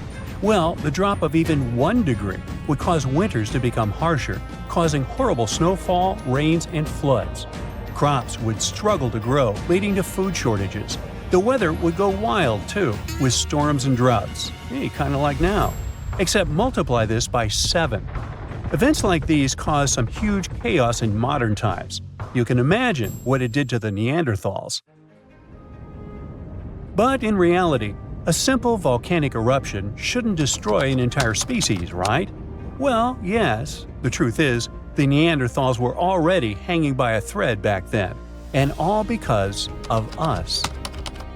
Well, the drop of even 1 degree would cause winters to become harsher, causing horrible snowfall, rains, and floods. Crops would struggle to grow, leading to food shortages. The weather would go wild, too, with storms and droughts. Hey, kind of like now. Except multiply this by 7. Events like these caused some huge chaos in modern times. You can imagine what it did to the Neanderthals. But in reality, a simple volcanic eruption shouldn't destroy an entire species, right? Well, yes. The truth is, the Neanderthals were already hanging by a thread back then, and all because of us.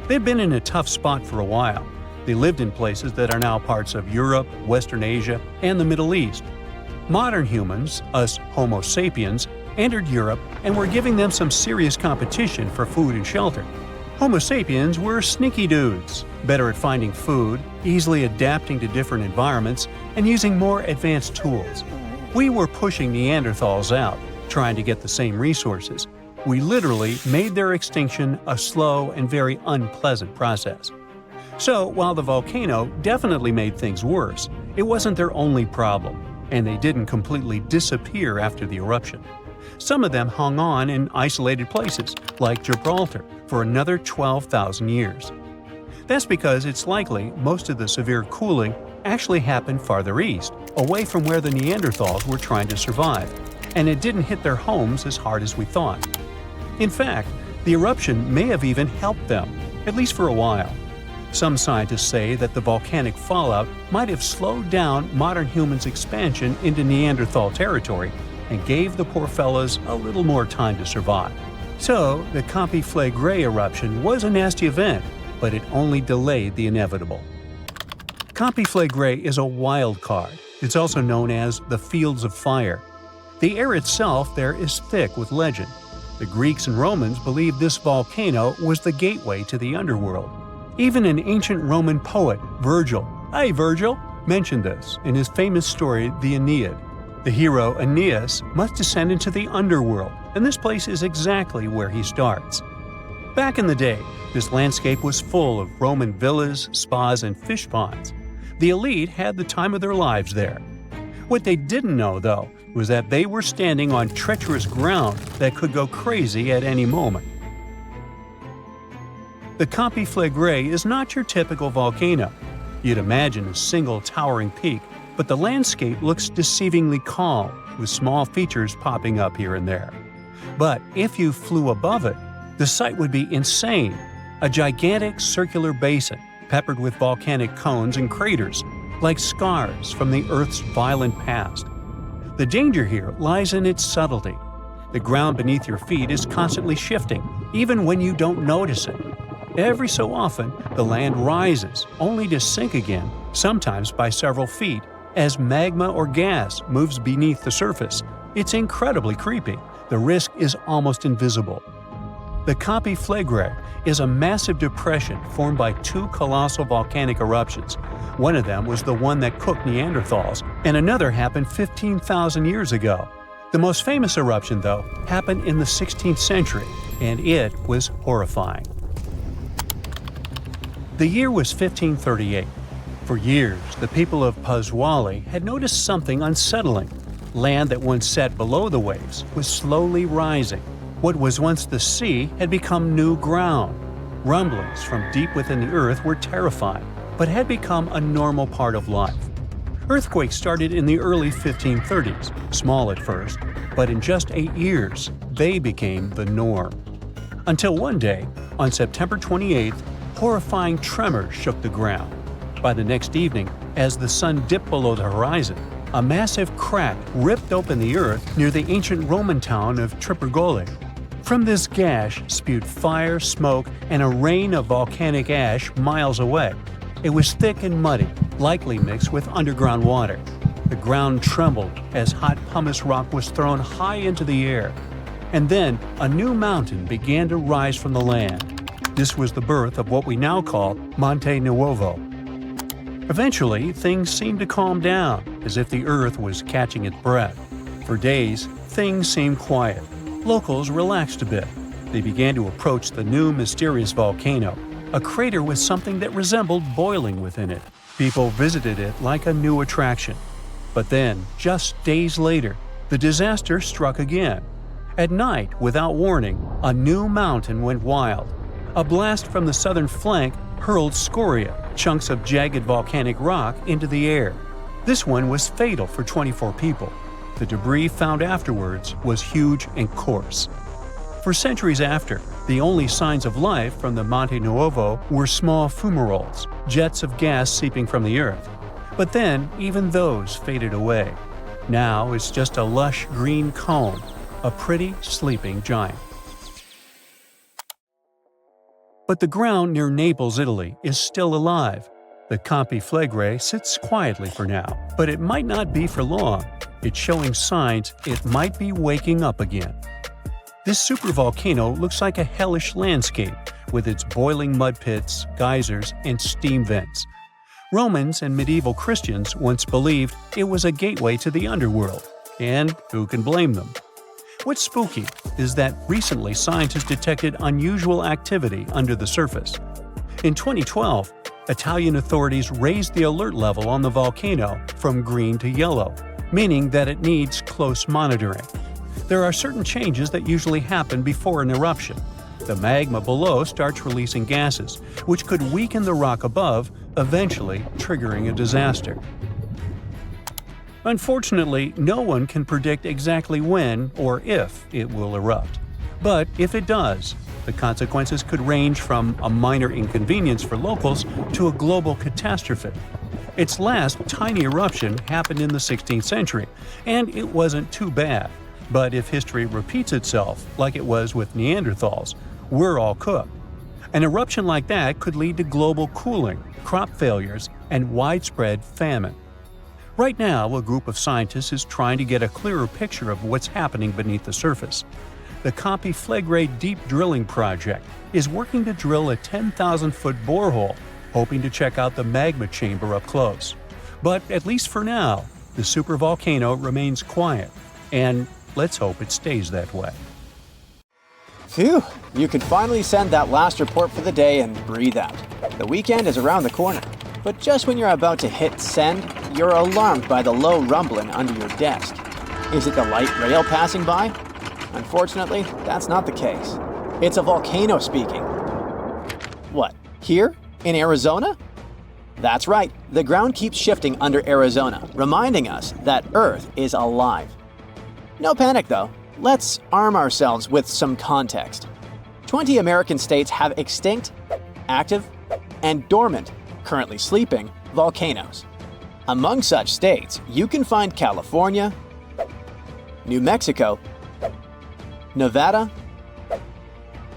They've been in a tough spot for a while. They lived in places that are now parts of Europe, Western Asia, and the Middle East. Modern humans, us Homo sapiens, entered Europe and were giving them some serious competition for food and shelter. Homo sapiens were sneaky dudes, better at finding food, easily adapting to different environments, and using more advanced tools. We were pushing Neanderthals out, trying to get the same resources. We literally made their extinction a slow and very unpleasant process. So, while the volcano definitely made things worse, it wasn't their only problem, and they didn't completely disappear after the eruption. Some of them hung on in isolated places, like Gibraltar, for another 12,000 years. That's because it's likely most of the severe cooling actually happened farther east, away from where the Neanderthals were trying to survive, and it didn't hit their homes as hard as we thought. In fact, the eruption may have even helped them. at least for a while. Some scientists say that the volcanic fallout might have slowed down modern humans' expansion into Neanderthal territory and gave the poor fellas a little more time to survive. So, the Campi Flegrei eruption was a nasty event, but it only delayed the inevitable. Campi Flegrei is a wild card. It's also known as the Fields of Fire. The air itself there is thick with legend. The Greeks and Romans believed this volcano was the gateway to the underworld. Even an ancient Roman poet, Virgil, mentioned this in his famous story, the Aeneid. The hero Aeneas must descend into the underworld, and this place is exactly where he starts. Back in the day, this landscape was full of Roman villas, spas, and fish ponds. The elite had the time of their lives there. What they didn't know, though, was that they were standing on treacherous ground that could go crazy at any moment. The Campi Flegrei is not your typical volcano. You'd imagine a single towering peak, but the landscape looks deceivingly calm, with small features popping up here and there. But if you flew above it, the sight would be insane. A gigantic circular basin, peppered with volcanic cones and craters, like scars from the Earth's violent past. The danger here lies in its subtlety. The ground beneath your feet is constantly shifting, even when you don't notice it. Every so often, the land rises, only to sink again, sometimes by several feet, as magma or gas moves beneath the surface. It's incredibly creepy. The risk is almost invisible. The Campi Flegrei is a massive depression formed by two colossal volcanic eruptions. One of them was the one that cooked Neanderthals, and another happened 15,000 years ago. The most famous eruption, though, happened in the 16th century, and it was horrifying. The year was 1538. For years, the people of Paswali had noticed something unsettling. Land that once sat below the waves was slowly rising. What was once the sea had become new ground. Rumblings from deep within the earth were terrifying, but had become a normal part of life. Earthquakes started in the early 1530s, small at first, but in just 8 years, they became the norm. Until one day, on September 28th, horrifying tremors shook the ground. By the next evening, as the sun dipped below the horizon, a massive crack ripped open the earth near the ancient Roman town of Trippergoli. From this gash spewed fire, smoke, and a rain of volcanic ash miles away. It was thick and muddy, likely mixed with underground water. The ground trembled as hot pumice rock was thrown high into the air. And then a new mountain began to rise from the land. This was the birth of what we now call Monte Nuovo. Eventually, things seemed to calm down, as if the earth was catching its breath. For days, things seemed quiet. Locals relaxed a bit. They began to approach the new mysterious volcano, a crater with something that resembled boiling within it. People visited it like a new attraction. But then, just days later, the disaster struck again. At night, without warning, a new mountain went wild. A blast from the southern flank hurled scoria, chunks of jagged volcanic rock, into the air. This one was fatal for 24 people. The debris found afterwards was huge and coarse. For centuries after, the only signs of life from the Monte Nuovo were small fumaroles, jets of gas seeping from the earth. But then, even those faded away. Now it's just a lush green cone, a pretty sleeping giant. But the ground near Naples, Italy, is still alive. The Campi Flegrei sits quietly for now, but it might not be for long. It's showing signs it might be waking up again. This supervolcano looks like a hellish landscape, with its boiling mud pits, geysers, and steam vents. Romans and medieval Christians once believed it was a gateway to the underworld, and who can blame them? What's spooky is that recently scientists detected unusual activity under the surface. In 2012, Italian authorities raised the alert level on the volcano from green to yellow, meaning that it needs close monitoring. There are certain changes that usually happen before an eruption. The magma below starts releasing gases, which could weaken the rock above, eventually triggering a disaster. Unfortunately, no one can predict exactly when or if it will erupt. But if it does, The consequences could range from a minor inconvenience for locals to a global catastrophe. Its last tiny eruption happened in the 16th century, and it wasn't too bad. But if history repeats itself, like it was with Neanderthals, we're all cooked. An eruption like that could lead to global cooling, crop failures, and widespread famine. Right now, a group of scientists is trying to get a clearer picture of what's happening beneath the surface. The Campi Flegrei Deep Drilling Project is working to drill a 10,000-foot borehole, hoping to check out the magma chamber up close. But at least for now, the supervolcano remains quiet, and let's hope it stays that way. Phew, you could finally send that last report for the day and breathe out. The weekend is around the corner. But just when you're about to hit send, you're alarmed by the low rumbling under your desk. Is it the light rail passing by? Unfortunately, that's not the case. It's a volcano speaking. What, here? In Arizona? That's right, the ground keeps shifting under Arizona, reminding us that Earth is alive. No panic though. Let's arm ourselves with some context. 20 American states have extinct, active, and dormant, currently sleeping, volcanoes. Among such states, you can find California, New Mexico, Nevada,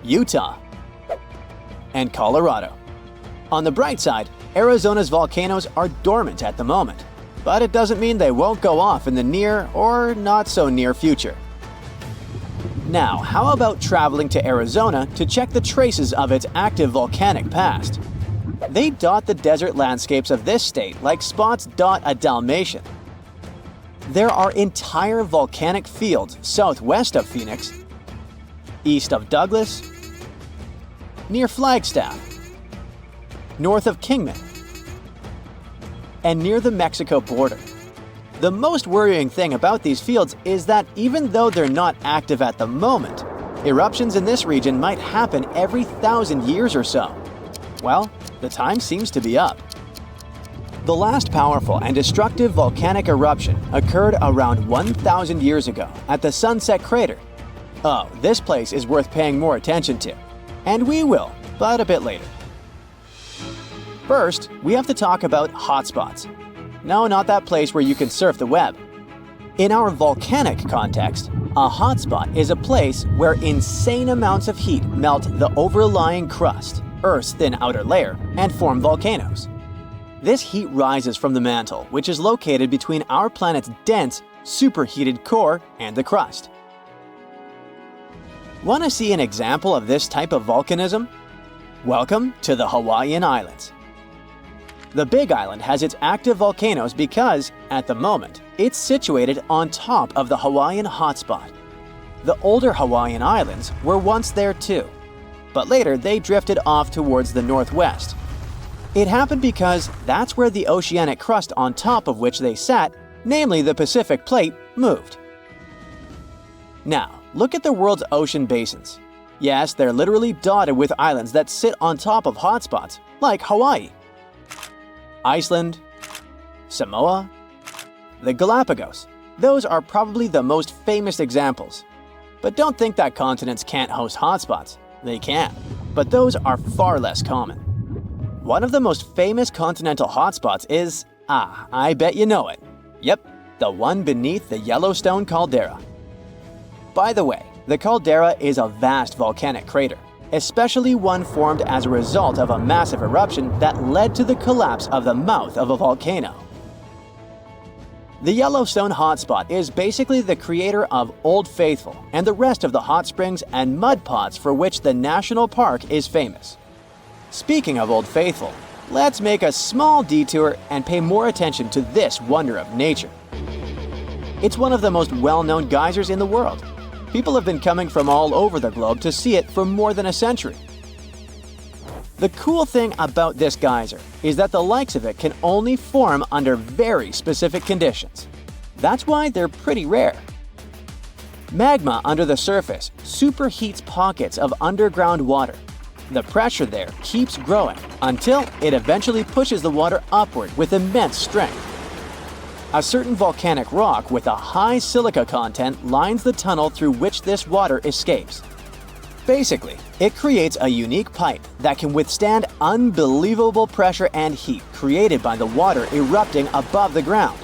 Utah, and Colorado. On the bright side, Arizona's volcanoes are dormant at the moment, but it doesn't mean they won't go off in the near or not so near future. Now, how about traveling to Arizona to check the traces of its active volcanic past? They dot the desert landscapes of this state like spots dot a Dalmatian. There are entire volcanic fields southwest of Phoenix, east of Douglas, near Flagstaff, north of Kingman, and near the Mexico border. The most worrying thing about these fields is that even though they're not active at the moment, eruptions in this region might happen every 1,000 years or so. Well, the time seems to be up. The last powerful and destructive volcanic eruption occurred around 1,000 years ago at the Sunset Crater. Oh, this place is worth paying more attention to. And we will, but a bit later. First, we have to talk about hotspots. No, not that place where you can surf the web. In our volcanic context, a hotspot is a place where insane amounts of heat melt the overlying crust, Earth's thin outer layer, and form volcanoes. This heat rises from the mantle, which is located between our planet's dense, superheated core and the crust. Want to see an example of this type of volcanism? Welcome to the Hawaiian Islands. The Big Island has its active volcanoes because, at the moment, it's situated on top of the Hawaiian hotspot. The older Hawaiian Islands were once there too, but later they drifted off towards the northwest. It happened because that's where the oceanic crust on top of which they sat, namely the Pacific Plate, moved. Now, look at the world's ocean basins. Yes, they're literally dotted with islands that sit on top of hotspots, like Hawaii, Iceland, Samoa, the Galapagos. Those are probably the most famous examples. But don't think that continents can't host hotspots. They can, but those are far less common. One of the most famous continental hotspots is, I bet you know it. Yep, the one beneath the Yellowstone caldera. By the way, the caldera is a vast volcanic crater, especially one formed as a result of a massive eruption that led to the collapse of the mouth of a volcano. The Yellowstone hotspot is basically the creator of Old Faithful and the rest of the hot springs and mud pots for which the national park is famous. Speaking of Old Faithful, let's make a small detour and pay more attention to this wonder of nature. It's one of the most well-known geysers in the world. People have been coming from all over the globe to see it for more than a century. The cool thing about this geyser is that the likes of it can only form under very specific conditions. That's why they're pretty rare. Magma under the surface superheats pockets of underground water. The pressure there keeps growing until it eventually pushes the water upward with immense strength. A certain volcanic rock with a high silica content lines the tunnel through which this water escapes. Basically, it creates a unique pipe that can withstand unbelievable pressure and heat created by the water erupting above the ground.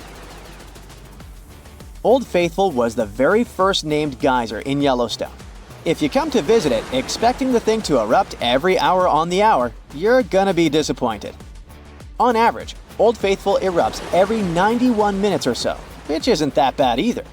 Old Faithful was the very first named geyser in Yellowstone. If you come to visit it expecting the thing to erupt every hour on the hour, you're gonna be disappointed. On average, Old Faithful erupts every 91 minutes or so, which isn't that bad either.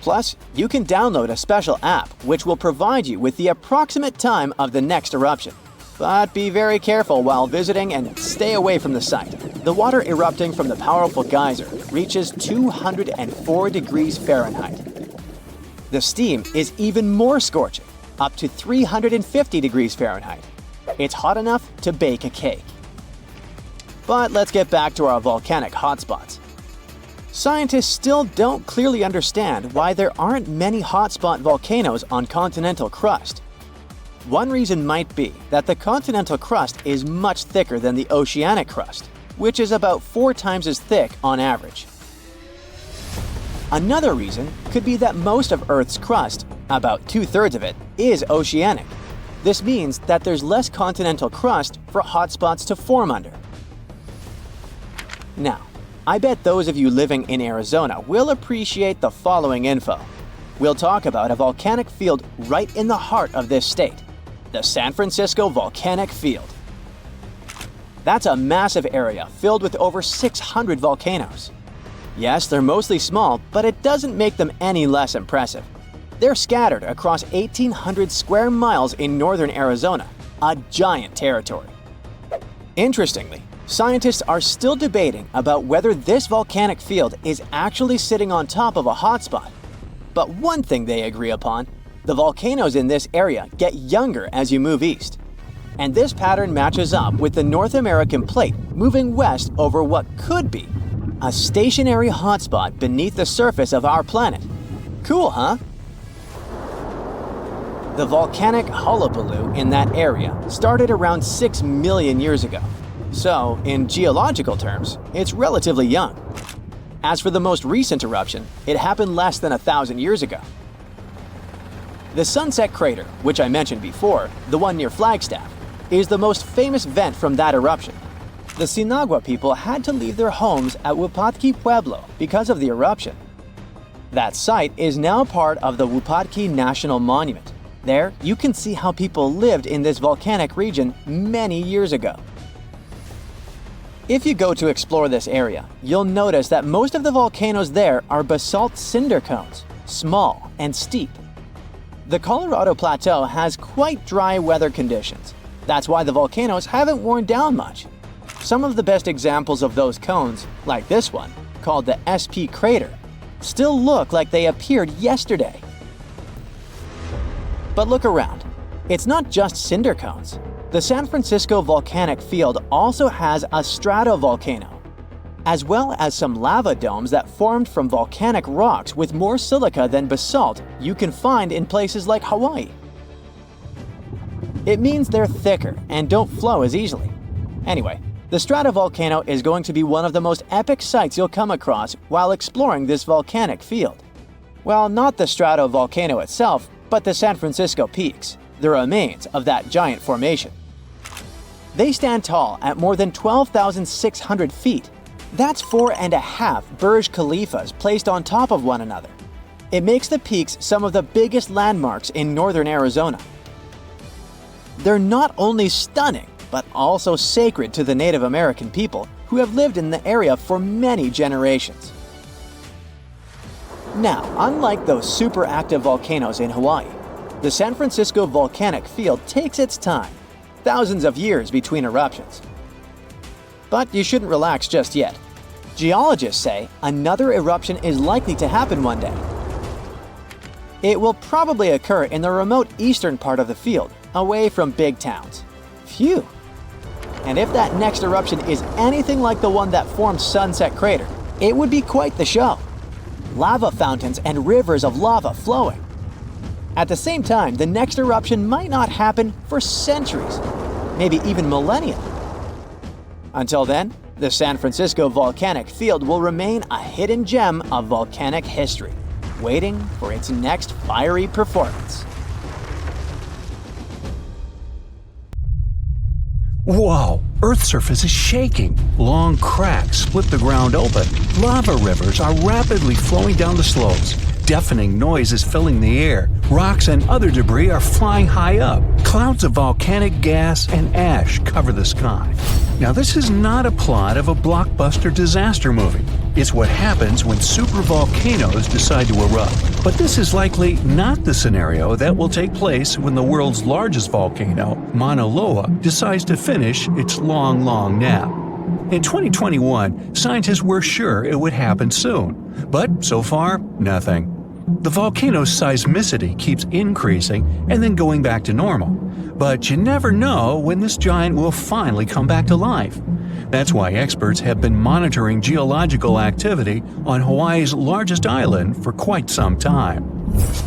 Plus, you can download a special app which will provide you with the approximate time of the next eruption. But be very careful while visiting and stay away from the site. The water erupting from the powerful geyser reaches 204 degrees Fahrenheit. The steam is even more scorching, up to 350 degrees Fahrenheit. It's hot enough to bake a cake. But let's get back to our volcanic hotspots. Scientists still don't clearly understand why there aren't many hotspot volcanoes on continental crust. One reason might be that the continental crust is much thicker than the oceanic crust, which is about 4 times as thick on average. Another reason could be that most of Earth's crust, about 2/3 of it, is oceanic. This means that there's less continental crust for hotspots to form under. Now, I bet those of you living in Arizona will appreciate the following info. We'll talk about a volcanic field right in the heart of this state, the San Francisco Volcanic Field. That's a massive area filled with over 600 volcanoes. Yes, they're mostly small, but it doesn't make them any less impressive. They're scattered across 1,800 square miles in northern Arizona, a giant territory. Interestingly, scientists are still debating about whether this volcanic field is actually sitting on top of a hotspot. But one thing they agree upon, the volcanoes in this area get younger as you move east. And this pattern matches up with the North American plate moving west over what could be a stationary hotspot beneath the surface of our planet. Cool, huh? The volcanic hullabaloo in that area started around 6 million years ago. So, in geological terms, it's relatively young. As for the most recent eruption, it happened less than 1,000 years ago. The Sunset Crater, which I mentioned before, the one near Flagstaff, is the most famous vent from that eruption. The Sinagua people had to leave their homes at Wupatki Pueblo because of the eruption. That site is now part of the Wupatki National Monument. There, you can see how people lived in this volcanic region many years ago. If you go to explore this area, you'll notice that most of the volcanoes there are basalt cinder cones, small and steep. The Colorado Plateau has quite dry weather conditions. That's why the volcanoes haven't worn down much. Some of the best examples of those cones, like this one, called the SP crater, still look like they appeared yesterday. But look around. It's not just cinder cones. The San Francisco Volcanic Field also has a stratovolcano, as well as some lava domes that formed from volcanic rocks with more silica than basalt you can find in places like Hawaii. It means they're thicker and don't flow as easily. Anyway, the stratovolcano is going to be one of the most epic sights you'll come across while exploring this volcanic field. Well, not the stratovolcano itself, but the San Francisco peaks, the remains of that giant formation. They stand tall at more than 12,600 feet. That's 4.5 Burj Khalifas placed on top of one another. It makes the peaks some of the biggest landmarks in northern Arizona. They're not only stunning, but also sacred to the Native American people who have lived in the area for many generations. Now, unlike those super active volcanoes in Hawaii, the San Francisco Volcanic Field takes its time, thousands of years between eruptions. But you shouldn't relax just yet. Geologists say another eruption is likely to happen one day. It will probably occur in the remote eastern part of the field, away from big towns. Phew! And if that next eruption is anything like the one that formed Sunset Crater, it would be quite the show. Lava fountains and rivers of lava flowing. At the same time, the next eruption might not happen for centuries, maybe even millennia. Until then, the San Francisco Volcanic Field will remain a hidden gem of volcanic history, waiting for its next fiery performance. Whoa! Earth's surface is shaking. Long cracks split the ground open. Lava rivers are rapidly flowing down the slopes. Deafening noise is filling the air. Rocks and other debris are flying high up. Clouds of volcanic gas and ash cover the sky. Now, this is not a plot of a blockbuster disaster movie. It's what happens when supervolcanoes decide to erupt. But this is likely not the scenario that will take place when the world's largest volcano, Mauna Loa, decides to finish its long nap. In 2021, scientists were sure it would happen soon, but so far, nothing. The volcano's seismicity keeps increasing and then going back to normal, but you never know when this giant will finally come back to life. That's why experts have been monitoring geological activity on Hawaii's largest island for quite some time.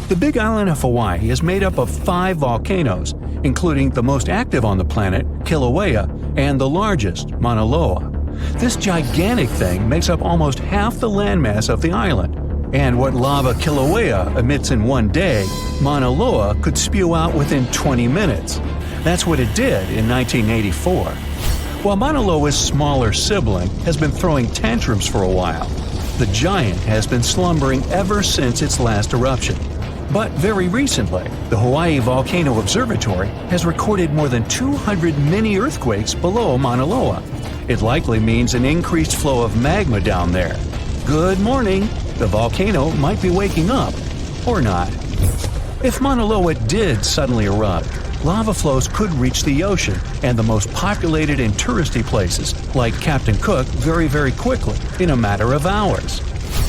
The Big Island of Hawaii is made up of 5 volcanoes, including the most active on the planet, Kilauea, and the largest, Mauna Loa. This gigantic thing makes up almost half the landmass of the island. And what lava Kilauea emits in one day, Mauna Loa could spew out within 20 minutes. That's what it did in 1984. While Mauna Loa's smaller sibling has been throwing tantrums for a while, the giant has been slumbering ever since its last eruption. But very recently, the Hawaii Volcano Observatory has recorded more than 200 mini-earthquakes below Mauna Loa. It likely means an increased flow of magma down there. Good morning! The volcano might be waking up. Or not. If Mauna Loa did suddenly erupt, lava flows could reach the ocean and the most populated and touristy places, like Captain Cook, very quickly, in a matter of hours.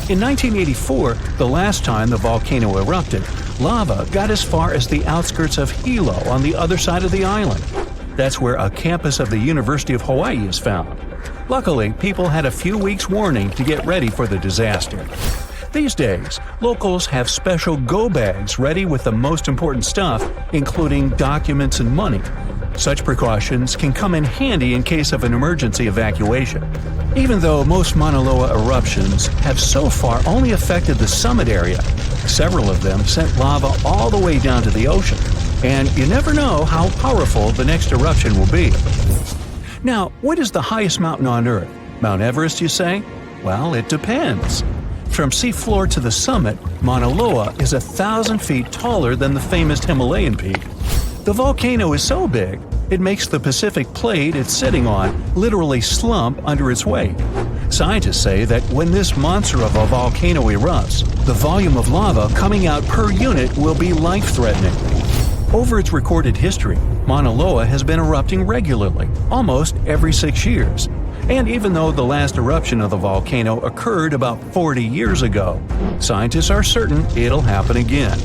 In 1984, the last time the volcano erupted, lava got as far as the outskirts of Hilo on the other side of the island. That's where a campus of the University of Hawaii is found. Luckily, people had a few weeks' warning to get ready for the disaster. These days, locals have special go bags ready with the most important stuff, including documents and money. Such precautions can come in handy in case of an emergency evacuation. Even though most Mauna Loa eruptions have so far only affected the summit area, several of them sent lava all the way down to the ocean, and you never know how powerful the next eruption will be. Now, what is the highest mountain on Earth? Mount Everest, you say? Well, it depends. From seafloor to the summit, Mauna Loa is 1,000 feet taller than the famous Himalayan peak. The volcano is so big, it makes the Pacific plate it's sitting on literally slump under its weight. Scientists say that when this monster of a volcano erupts, the volume of lava coming out per unit will be life-threatening. Over its recorded history, Mauna Loa has been erupting regularly, almost every 6 years. And even though the last eruption of the volcano occurred about 40 years ago, scientists are certain it'll happen again.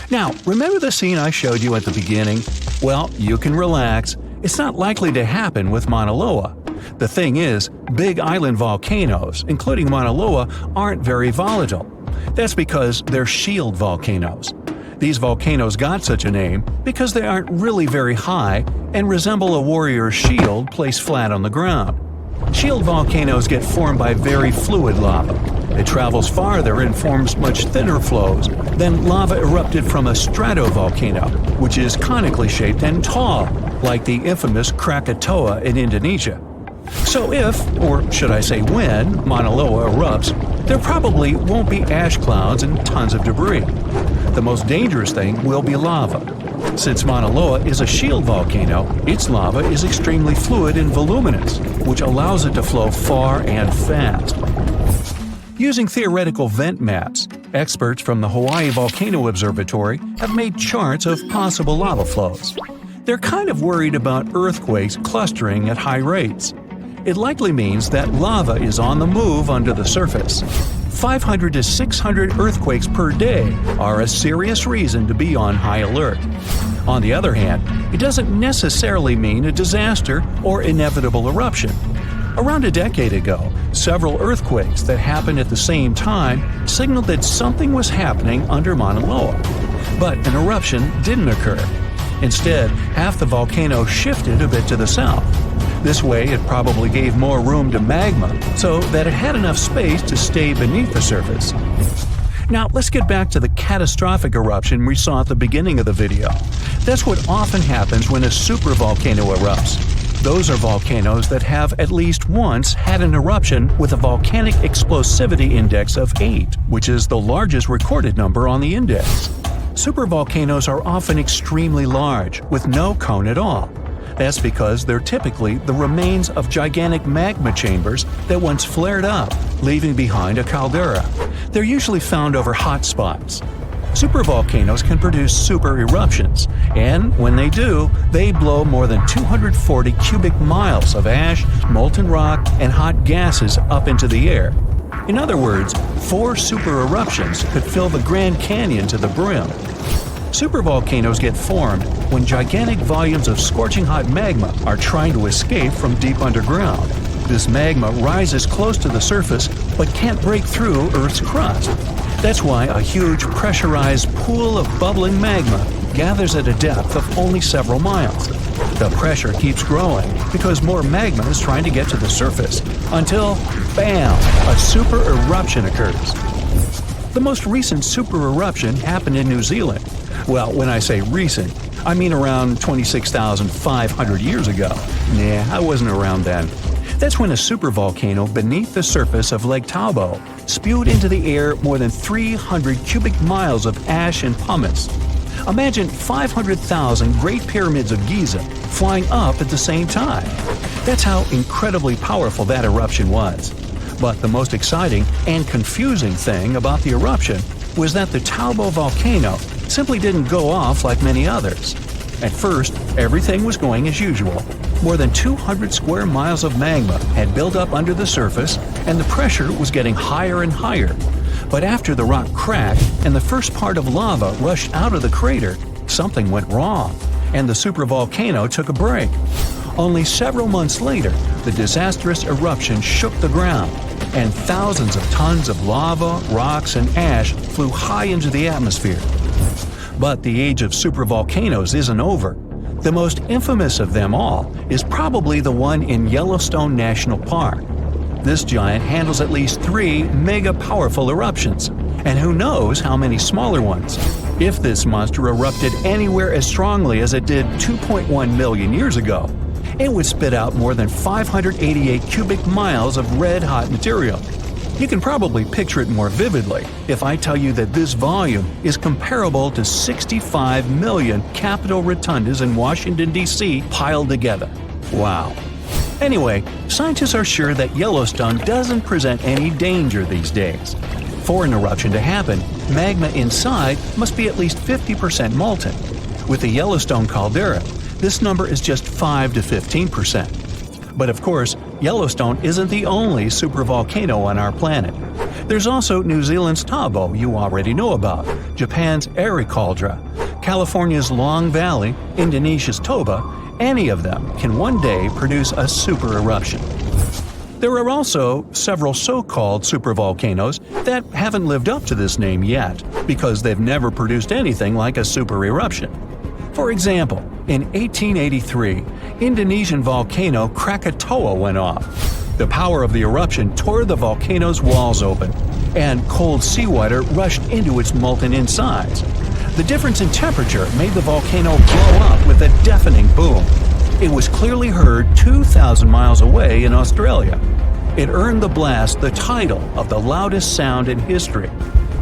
Now, remember the scene I showed you at the beginning? Well, you can relax. It's not likely to happen with Mauna Loa. The thing is, big island volcanoes, including Mauna Loa, aren't very volatile. That's because they're shield volcanoes. These volcanoes got such a name because they aren't really very high and resemble a warrior's shield placed flat on the ground. Shield volcanoes get formed by very fluid lava. It travels farther and forms much thinner flows than lava erupted from a stratovolcano, which is conically shaped and tall, like the infamous Krakatoa in Indonesia. So if, or should I say when, Mauna Loa erupts, there probably won't be ash clouds and tons of debris. The most dangerous thing will be lava. Since Mauna Loa is a shield volcano, its lava is extremely fluid and voluminous, which allows it to flow far and fast. Using theoretical vent maps, experts from the Hawaii Volcano Observatory have made charts of possible lava flows. They're kind of worried about earthquakes clustering at high rates. It likely means that lava is on the move under the surface. 500 to 600 earthquakes per day are a serious reason to be on high alert. On the other hand, it doesn't necessarily mean a disaster or inevitable eruption. Around a decade ago, several earthquakes that happened at the same time signaled that something was happening under Mauna Loa. But an eruption didn't occur. Instead, half the volcano shifted a bit to the south. This way, it probably gave more room to magma so that it had enough space to stay beneath the surface. Now, let's get back to the catastrophic eruption we saw at the beginning of the video. That's what often happens when a supervolcano erupts. Those are volcanoes that have at least once had an eruption with a volcanic explosivity index of 8, which is the largest recorded number on the index. Supervolcanoes are often extremely large, with no cone at all. That's because they're typically the remains of gigantic magma chambers that once flared up, leaving behind a caldera. They're usually found over hotspots. Supervolcanoes can produce super eruptions, and when they do, they blow more than 240 cubic miles of ash, molten rock, and hot gases up into the air. In other words, 4 super eruptions could fill the Grand Canyon to the brim. Supervolcanoes get formed when gigantic volumes of scorching hot magma are trying to escape from deep underground. This magma rises close to the surface but can't break through Earth's crust. That's why a huge pressurized pool of bubbling magma gathers at a depth of only several miles. The pressure keeps growing because more magma is trying to get to the surface until, bam, a super eruption occurs. The most recent super eruption happened in New Zealand. Well, when I say recent, I mean around 26,500 years ago. Nah, I wasn't around then. That's when a supervolcano beneath the surface of Lake Tahoe spewed into the air more than 300 cubic miles of ash and pumice. Imagine 500,000 Great Pyramids of Giza flying up at the same time. That's how incredibly powerful that eruption was. But the most exciting and confusing thing about the eruption was that the Tahoe volcano simply didn't go off like many others. At first, everything was going as usual. More than 200 square miles of magma had built up under the surface, and the pressure was getting higher and higher. But after the rock cracked and the first part of lava rushed out of the crater, something went wrong, and the supervolcano took a break. Only several months later, the disastrous eruption shook the ground, and thousands of tons of lava, rocks, and ash flew high into the atmosphere. But the age of supervolcanoes isn't over. The most infamous of them all is probably the one in Yellowstone National Park. This giant handles at least 3 mega-powerful eruptions, and who knows how many smaller ones. If this monster erupted anywhere as strongly as it did 2.1 million years ago, it would spit out more than 588 cubic miles of red-hot material. You can probably picture it more vividly if I tell you that this volume is comparable to 65 million Capitol rotundas in Washington, D.C. piled together. Wow. Anyway, scientists are sure that Yellowstone doesn't present any danger these days. For an eruption to happen, magma inside must be at least 50% molten. With the Yellowstone caldera, this number is just 5 to 15%. But of course, Yellowstone isn't the only supervolcano on our planet. There's also New Zealand's Tahoe you already know about, Japan's Eri Caldera, California's Long Valley, Indonesia's Toba. Any of them can one day produce a super eruption. There are also several so-called supervolcanoes that haven't lived up to this name yet because they've never produced anything like a super eruption. For example, in 1883, Indonesian volcano Krakatoa went off. The power of the eruption tore the volcano's walls open, and cold seawater rushed into its molten insides. The difference in temperature made the volcano blow up with a deafening boom. It was clearly heard 2,000 miles away in Australia. It earned the blast the title of the loudest sound in history.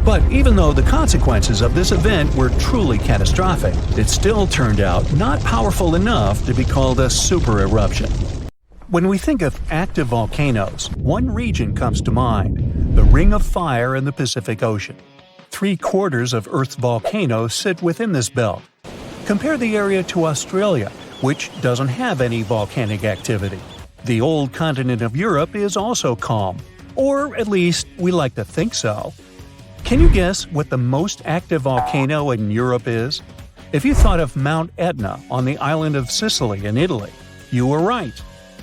But even though the consequences of this event were truly catastrophic, it still turned out not powerful enough to be called a super eruption. When we think of active volcanoes, one region comes to mind: the Ring of Fire in the Pacific Ocean. 3/4 of Earth's volcanoes sit within this belt. Compare the area to Australia, which doesn't have any volcanic activity. The old continent of Europe is also calm, or at least we like to think so. Can you guess what the most active volcano in Europe is? If you thought of Mount Etna on the island of Sicily in Italy, you were right.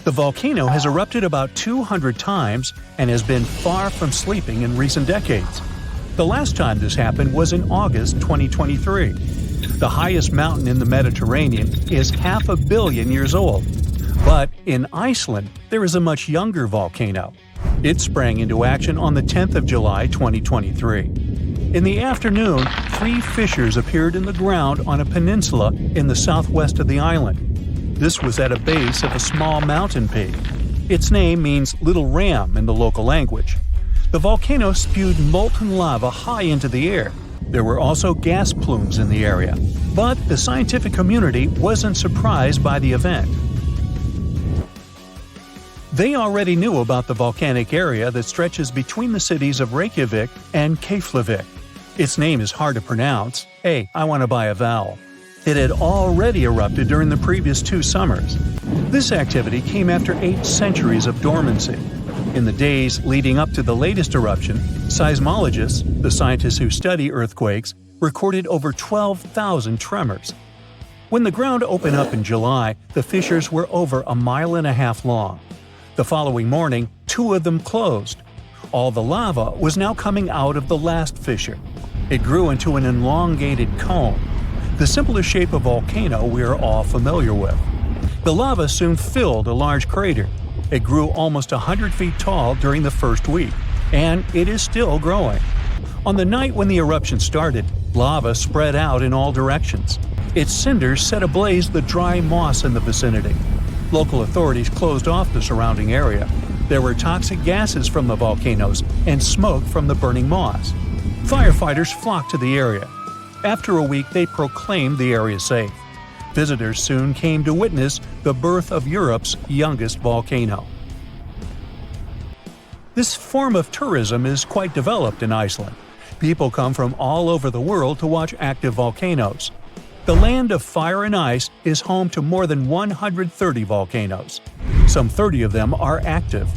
The volcano has erupted about 200 times and has been far from sleeping in recent decades. The last time this happened was in August 2023. The highest mountain in the Mediterranean is 500 million years old. But in Iceland, there is a much younger volcano. It sprang into action on the 10th of July 2023. In the afternoon, 3 fissures appeared in the ground on a peninsula in the southwest of the island. This was at a base of a small mountain peak. Its name means little ram in the local language. The volcano spewed molten lava high into the air. There were also gas plumes in the area. But the scientific community wasn't surprised by the event. They already knew about the volcanic area that stretches between the cities of Reykjavik and Keflavik. Its name is hard to pronounce. Hey, I want to buy a vowel. It had already erupted during the previous 2 summers. This activity came after 8 centuries of dormancy. In the days leading up to the latest eruption, seismologists, the scientists who study earthquakes, recorded over 12,000 tremors. When the ground opened up in July, the fissures were over 1.5 miles long. The following morning, 2 of them closed. All the lava was now coming out of the last fissure. It grew into an elongated cone, the simplest shape of volcano we are all familiar with. The lava soon filled a large crater. It grew almost 100 feet tall during the first week, and it is still growing. On the night when the eruption started, lava spread out in all directions. Its cinders set ablaze the dry moss in the vicinity. Local authorities closed off the surrounding area. There were toxic gases from the volcanoes and smoke from the burning moss. Firefighters flocked to the area. After a week, they proclaimed the area safe. Visitors soon came to witness the birth of Europe's youngest volcano. This form of tourism is quite developed in Iceland. People come from all over the world to watch active volcanoes. The land of fire and ice is home to more than 130 volcanoes. Some 30 of them are active.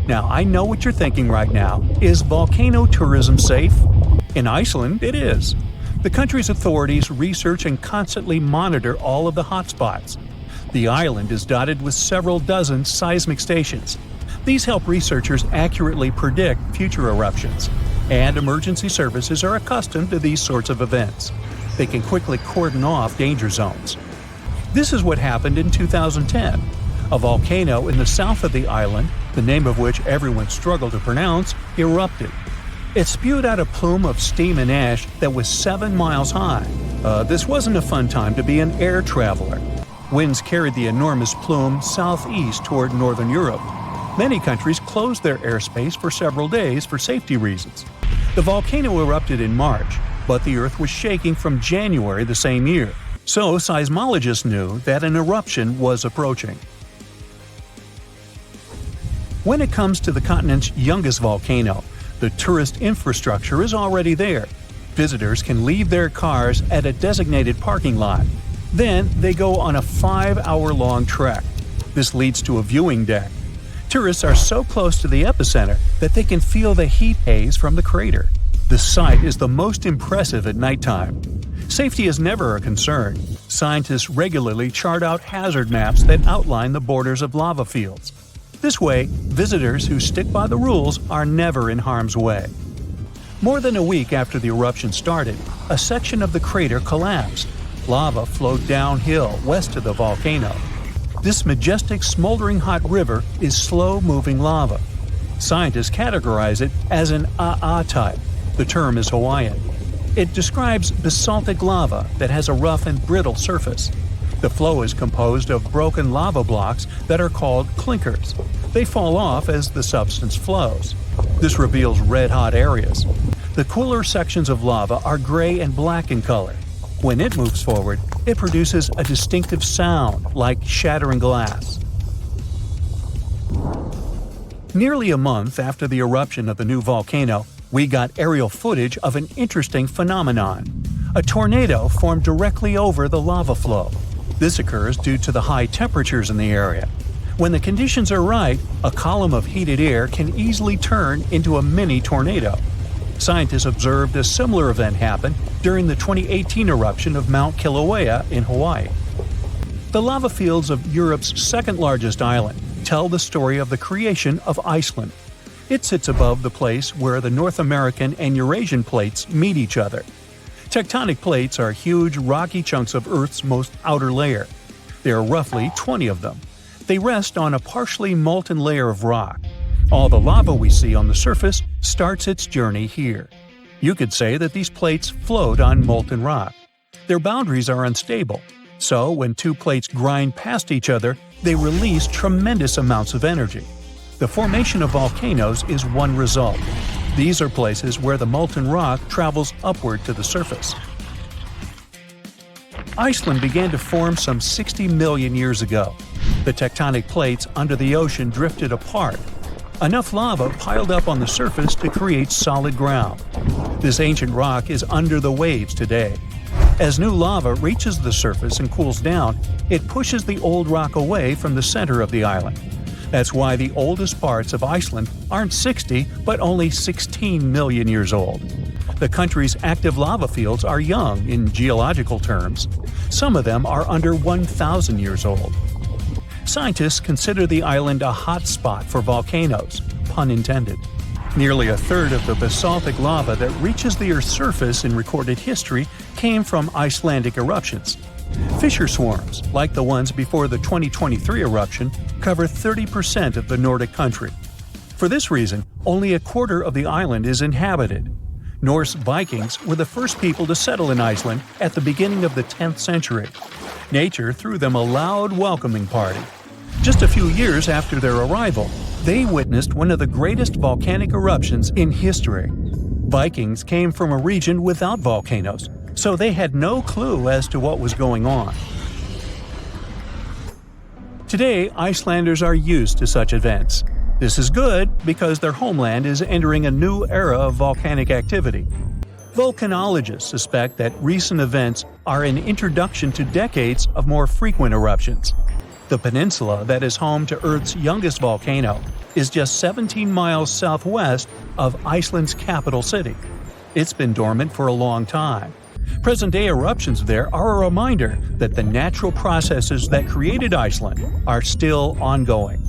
Now, I know what you're thinking right now. Is volcano tourism safe? In Iceland, it is. The country's authorities research and constantly monitor all of the hotspots. The island is dotted with several dozen seismic stations. These help researchers accurately predict future eruptions, and emergency services are accustomed to these sorts of events. They can quickly cordon off danger zones. This is what happened in 2010. A volcano in the south of the island, the name of which everyone struggled to pronounce, erupted. It spewed out a plume of steam and ash that was 7 miles high. This wasn't a fun time to be an air traveler. Winds carried the enormous plume southeast toward northern Europe. Many countries closed their airspace for several days for safety reasons. The volcano erupted in March, but the Earth was shaking from January the same year, so seismologists knew that an eruption was approaching. When it comes to the continent's youngest volcano, the tourist infrastructure is already there. Visitors can leave their cars at a designated parking lot. Then they go on a 5-hour-long trek. This leads to a viewing deck. Tourists are so close to the epicenter that they can feel the heat haze from the crater. The sight is the most impressive at nighttime. Safety is never a concern. Scientists regularly chart out hazard maps that outline the borders of lava fields. This way, visitors who stick by the rules are never in harm's way. More than a week after the eruption started, a section of the crater collapsed. Lava flowed downhill west of the volcano. This majestic smoldering hot river is slow-moving lava. Scientists categorize it as an AA type. The term is Hawaiian. It describes basaltic lava that has a rough and brittle surface. The flow is composed of broken lava blocks that are called clinkers. They fall off as the substance flows. This reveals red-hot areas. The cooler sections of lava are gray and black in color. When it moves forward, it produces a distinctive sound like shattering glass. Nearly a month after the eruption of the new volcano, we got aerial footage of an interesting phenomenon. A tornado formed directly over the lava flow. This occurs due to the high temperatures in the area. When the conditions are right, a column of heated air can easily turn into a mini tornado. Scientists observed a similar event happen during the 2018 eruption of Mount Kilauea in Hawaii. The lava fields of Europe's second-largest island tell the story of the creation of Iceland. It sits above the place where the North American and Eurasian plates meet each other. Tectonic plates are huge, rocky chunks of Earth's most outer layer. There are roughly 20 of them. They rest on a partially molten layer of rock. All the lava we see on the surface starts its journey here. You could say that these plates float on molten rock. Their boundaries are unstable. So, when two plates grind past each other, they release tremendous amounts of energy. The formation of volcanoes is one result. These are places where the molten rock travels upward to the surface. Iceland began to form some 60 million years ago. The tectonic plates under the ocean drifted apart. Enough lava piled up on the surface to create solid ground. This ancient rock is under the waves today. As new lava reaches the surface and cools down, it pushes the old rock away from the center of the island. That's why the oldest parts of Iceland aren't 60, but only 16 million years old. The country's active lava fields are young in geological terms. Some of them are under 1,000 years old. Scientists consider the island a hotspot for volcanoes, pun intended. Nearly a third of the basaltic lava that reaches the Earth's surface in recorded history came from Icelandic eruptions. Fissure swarms, like the ones before the 2023 eruption, cover 30% of the Nordic country. For this reason, only a quarter of the island is inhabited. Norse Vikings were the first people to settle in Iceland at the beginning of the 10th century. Nature threw them a loud welcoming party. Just a few years after their arrival, they witnessed one of the greatest volcanic eruptions in history. Vikings came from a region without volcanoes, so they had no clue as to what was going on. Today, Icelanders are used to such events. This is good because their homeland is entering a new era of volcanic activity. Volcanologists suspect that recent events are an introduction to decades of more frequent eruptions. The peninsula that is home to Earth's youngest volcano is just 17 miles southwest of Iceland's capital city. It's been dormant for a long time. Present-day eruptions there are a reminder that the natural processes that created Iceland are still ongoing.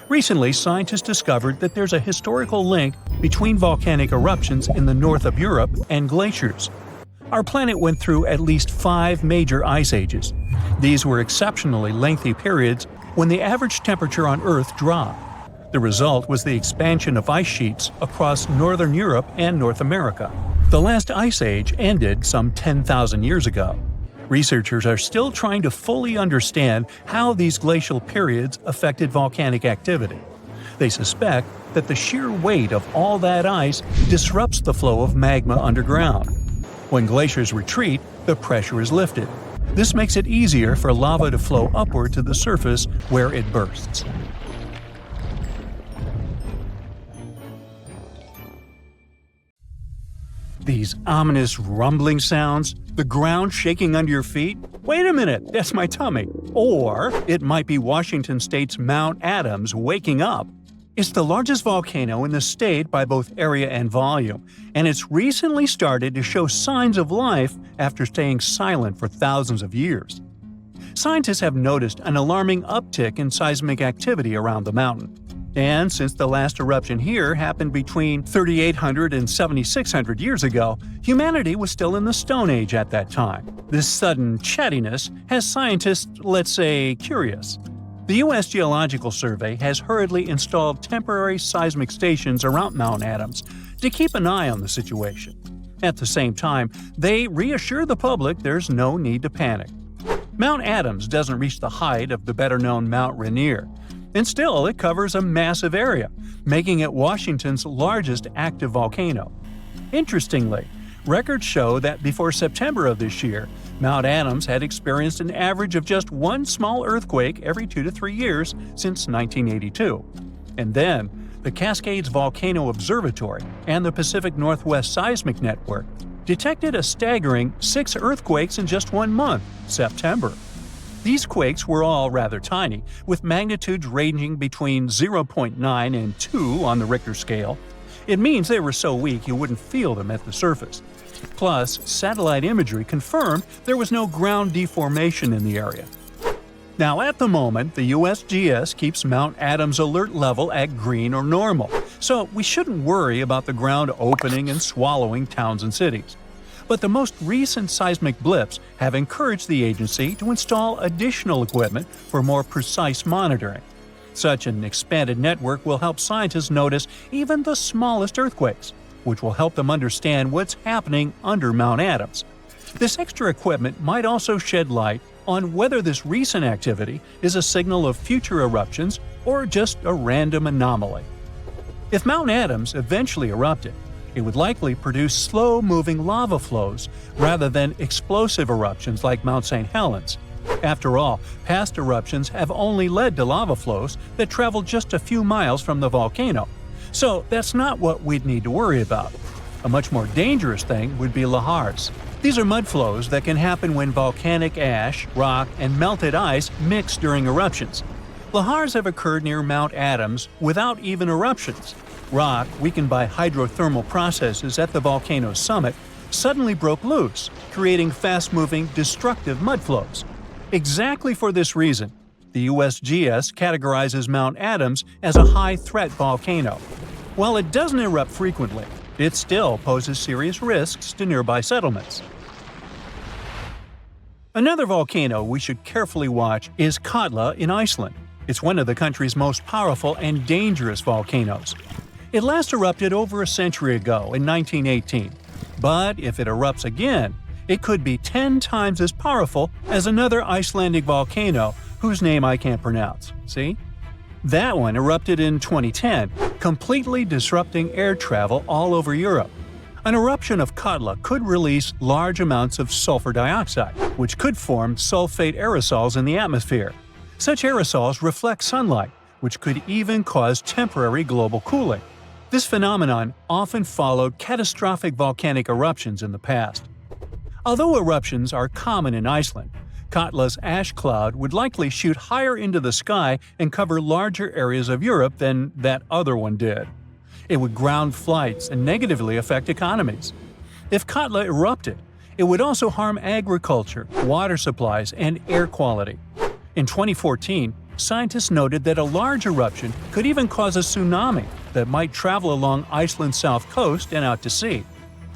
Recently, scientists discovered that there's a historical link between volcanic eruptions in the north of Europe and glaciers. Our planet went through at least 5 major ice ages. These were exceptionally lengthy periods when the average temperature on Earth dropped. The result was the expansion of ice sheets across northern Europe and North America. The last ice age ended some 10,000 years ago. Researchers are still trying to fully understand how these glacial periods affected volcanic activity. They suspect that the sheer weight of all that ice disrupts the flow of magma underground. When glaciers retreat, the pressure is lifted. This makes it easier for lava to flow upward to the surface where it bursts. These ominous rumbling sounds, the ground shaking under your feet. Wait a minute, that's my tummy. Or it might be Washington State's Mount Adams waking up. It's the largest volcano in the state by both area and volume, and it's recently started to show signs of life after staying silent for thousands of years. Scientists have noticed an alarming uptick in seismic activity around the mountain. And since the last eruption here happened between 3,800 and 7,600 years ago, humanity was still in the Stone Age at that time. This sudden chattiness has scientists, let's say, curious. The U.S. Geological Survey has hurriedly installed temporary seismic stations around Mount Adams to keep an eye on the situation. At the same time, they reassure the public there's no need to panic. Mount Adams doesn't reach the height of the better-known Mount Rainier, and still it covers a massive area, making it Washington's largest active volcano. Interestingly, records show that before September of this year, Mount Adams had experienced an average of just one small earthquake every 2 to 3 years since 1982. And then, the Cascades Volcano Observatory and the Pacific Northwest Seismic Network detected a staggering 6 earthquakes in just 1 month, September. These quakes were all rather tiny, with magnitudes ranging between 0.9 and 2 on the Richter scale. It means they were so weak you wouldn't feel them at the surface. Plus, satellite imagery confirmed there was no ground deformation in the area. Now, at the moment, the USGS keeps Mount Adams alert level at green or normal, so we shouldn't worry about the ground opening and swallowing towns and cities. But the most recent seismic blips have encouraged the agency to install additional equipment for more precise monitoring. Such an expanded network will help scientists notice even the smallest earthquakes, which will help them understand what's happening under Mount Adams. This extra equipment might also shed light on whether this recent activity is a signal of future eruptions or just a random anomaly. If Mount Adams eventually erupted, it would likely produce slow-moving lava flows rather than explosive eruptions like Mount St. Helens. After all, past eruptions have only led to lava flows that travel just a few miles from the volcano, so that's not what we'd need to worry about. A much more dangerous thing would be lahars. These are mud flows that can happen when volcanic ash, rock, and melted ice mix during eruptions. Lahars have occurred near Mount Adams without even eruptions. Rock, weakened by hydrothermal processes at the volcano's summit, suddenly broke loose, creating fast-moving, destructive mud flows. Exactly for this reason, the USGS categorizes Mount Adams as a high-threat volcano. While it doesn't erupt frequently, it still poses serious risks to nearby settlements. Another volcano we should carefully watch is Katla in Iceland. It's one of the country's most powerful and dangerous volcanoes. It last erupted over a century ago in 1918, but if it erupts again, it could be 10 times as powerful as another Icelandic volcano whose name I can't pronounce. See? That one erupted in 2010, completely disrupting air travel all over Europe. An eruption of Katla could release large amounts of sulfur dioxide, which could form sulfate aerosols in the atmosphere. Such aerosols reflect sunlight, which could even cause temporary global cooling. This phenomenon often followed catastrophic volcanic eruptions in the past. Although eruptions are common in Iceland, Katla's ash cloud would likely shoot higher into the sky and cover larger areas of Europe than that other one did. It would ground flights and negatively affect economies. If Katla erupted, it would also harm agriculture, water supplies, and air quality. In 2014, scientists noted that a large eruption could even cause a tsunami that might travel along Iceland's south coast and out to sea.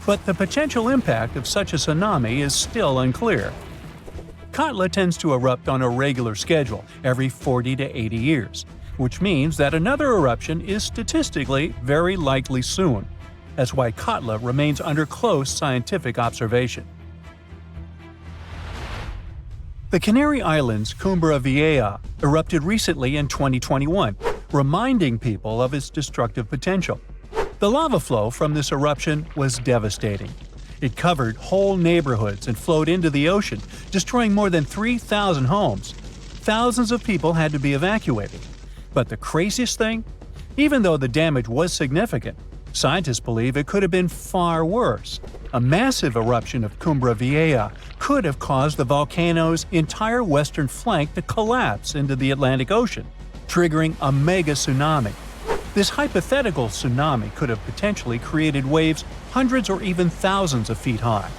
But the potential impact of such a tsunami is still unclear. Katla tends to erupt on a regular schedule every 40 to 80 years, which means that another eruption is statistically very likely soon. That's why Katla remains under close scientific observation. The Canary Islands' Cumbra Vieja erupted recently in 2021, reminding people of its destructive potential. The lava flow from this eruption was devastating. It covered whole neighborhoods and flowed into the ocean, destroying more than 3,000 homes. Thousands of people had to be evacuated. But the craziest thing? Even though the damage was significant, scientists believe it could have been far worse. A massive eruption of Cumbra Vieja could have caused the volcano's entire western flank to collapse into the Atlantic Ocean, triggering a mega tsunami. This hypothetical tsunami could have potentially created waves hundreds or even thousands of feet high.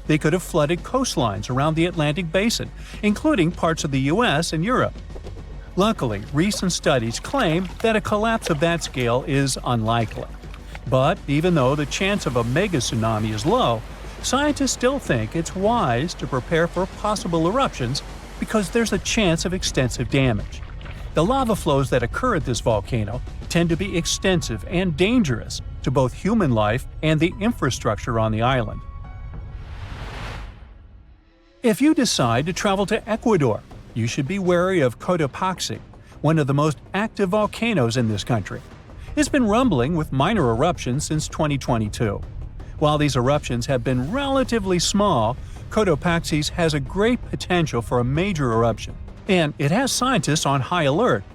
They could have flooded coastlines around the Atlantic Basin, including parts of the US and Europe. Luckily, recent studies claim that a collapse of that scale is unlikely. But even though the chance of a mega tsunami is low, scientists still think it's wise to prepare for possible eruptions because there's a chance of extensive damage. The lava flows that occur at this volcano tend to be extensive and dangerous to both human life and the infrastructure on the island. If you decide to travel to Ecuador, you should be wary of Cotopaxi, one of the most active volcanoes in this country. It's been rumbling with minor eruptions since 2022. While these eruptions have been relatively small, Cotopaxi has a great potential for a major eruption, and it has scientists on high alert.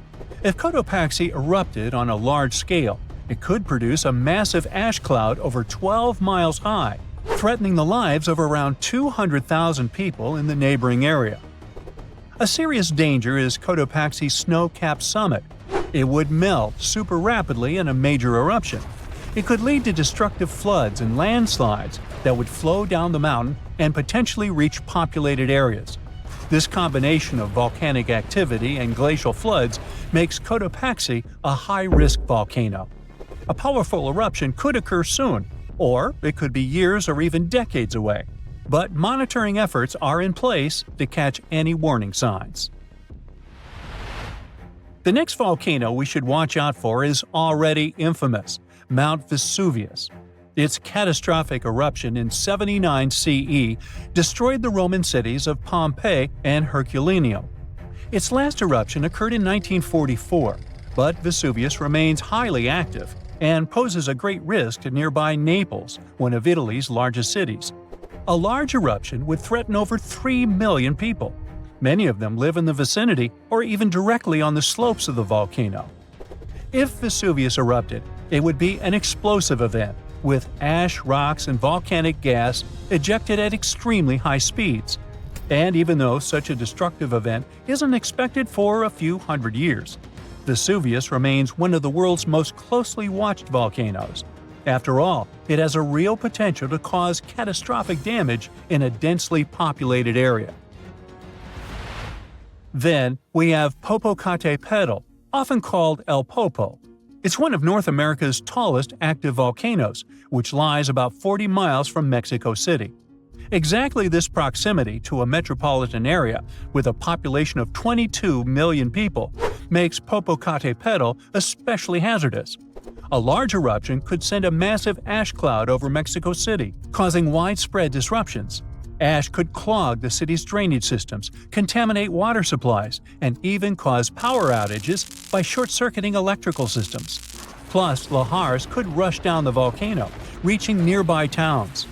If Cotopaxi erupted on a large scale, it could produce a massive ash cloud over 12 miles high, threatening the lives of around 200,000 people in the neighboring area. A serious danger is Cotopaxi's snow-capped summit. It would melt super rapidly in a major eruption. It could lead to destructive floods and landslides that would flow down the mountain and potentially reach populated areas. This combination of volcanic activity and glacial floods makes Cotopaxi a high-risk volcano. A powerful eruption could occur soon, or it could be years or even decades away. But monitoring efforts are in place to catch any warning signs. The next volcano we should watch out for is already infamous, Mount Vesuvius. Its catastrophic eruption in 79 CE destroyed the Roman cities of Pompeii and Herculaneum. Its last eruption occurred in 1944, but Vesuvius remains highly active and poses a great risk to nearby Naples, one of Italy's largest cities. A large eruption would threaten over 3 million people. Many of them live in the vicinity or even directly on the slopes of the volcano. If Vesuvius erupted, it would be an explosive event, with ash, rocks, and volcanic gas ejected at extremely high speeds. And even though such a destructive event isn't expected for a few hundred years, Vesuvius remains one of the world's most closely watched volcanoes. After all, it has a real potential to cause catastrophic damage in a densely populated area. Then we have Popocatépetl, often called El Popo. It's one of North America's tallest active volcanoes, which lies about 40 miles from Mexico City. Exactly this proximity to a metropolitan area with a population of 22 million people makes Popocatépetl especially hazardous. A large eruption could send a massive ash cloud over Mexico City, causing widespread disruptions. Ash could clog the city's drainage systems, contaminate water supplies, and even cause power outages by short-circuiting electrical systems. Plus, lahars could rush down the volcano, reaching nearby towns.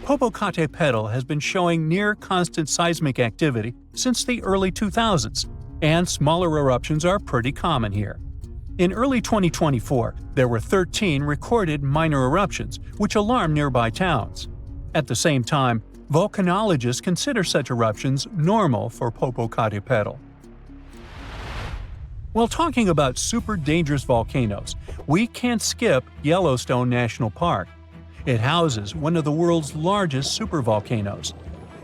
Popocatépetl has been showing near-constant seismic activity since the early 2000s, and smaller eruptions are pretty common here. In early 2024, there were 13 recorded minor eruptions, which alarmed nearby towns. At the same time, volcanologists consider such eruptions normal for Popocatépetl. While talking about super dangerous volcanoes, we can't skip Yellowstone National Park. It houses one of the world's largest supervolcanoes.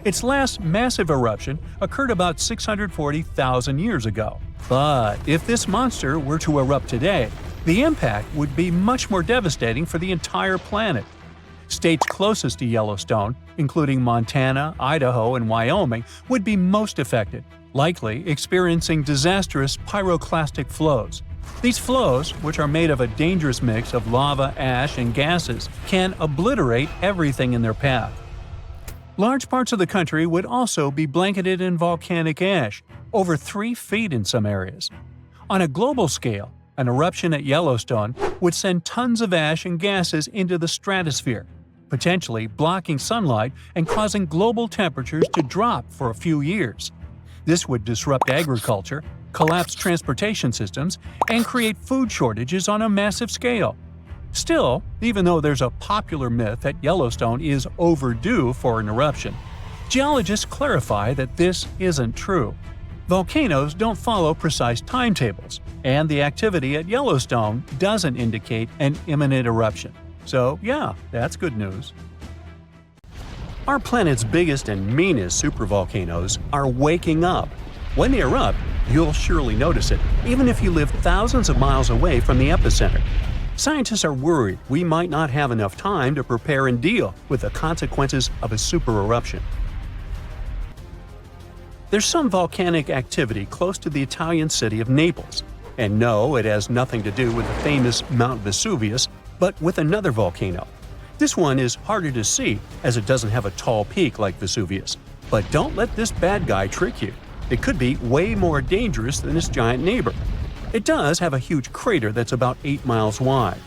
Its last massive eruption occurred about 640,000 years ago. But if this monster were to erupt today, the impact would be much more devastating for the entire planet. States closest to Yellowstone, including Montana, Idaho, and Wyoming, would be most affected, likely experiencing disastrous pyroclastic flows. These flows, which are made of a dangerous mix of lava, ash, and gases, can obliterate everything in their path. Large parts of the country would also be blanketed in volcanic ash, over 3 feet in some areas. On a global scale, an eruption at Yellowstone would send tons of ash and gases into the stratosphere, potentially blocking sunlight and causing global temperatures to drop for a few years. This would disrupt agriculture, collapse transportation systems, and create food shortages on a massive scale. Still, even though there's a popular myth that Yellowstone is overdue for an eruption, geologists clarify that this isn't true. Volcanoes don't follow precise timetables, and the activity at Yellowstone doesn't indicate an imminent eruption. So yeah, that's good news. Our planet's biggest and meanest supervolcanoes are waking up. When they erupt, you'll surely notice it, even if you live thousands of miles away from the epicenter. Scientists are worried we might not have enough time to prepare and deal with the consequences of a super eruption. There's some volcanic activity close to the Italian city of Naples. And no, it has nothing to do with the famous Mount Vesuvius, but with another volcano. This one is harder to see as it doesn't have a tall peak like Vesuvius. But don't let this bad guy trick you. It could be way more dangerous than its giant neighbor. It does have a huge crater that's about 8 miles wide.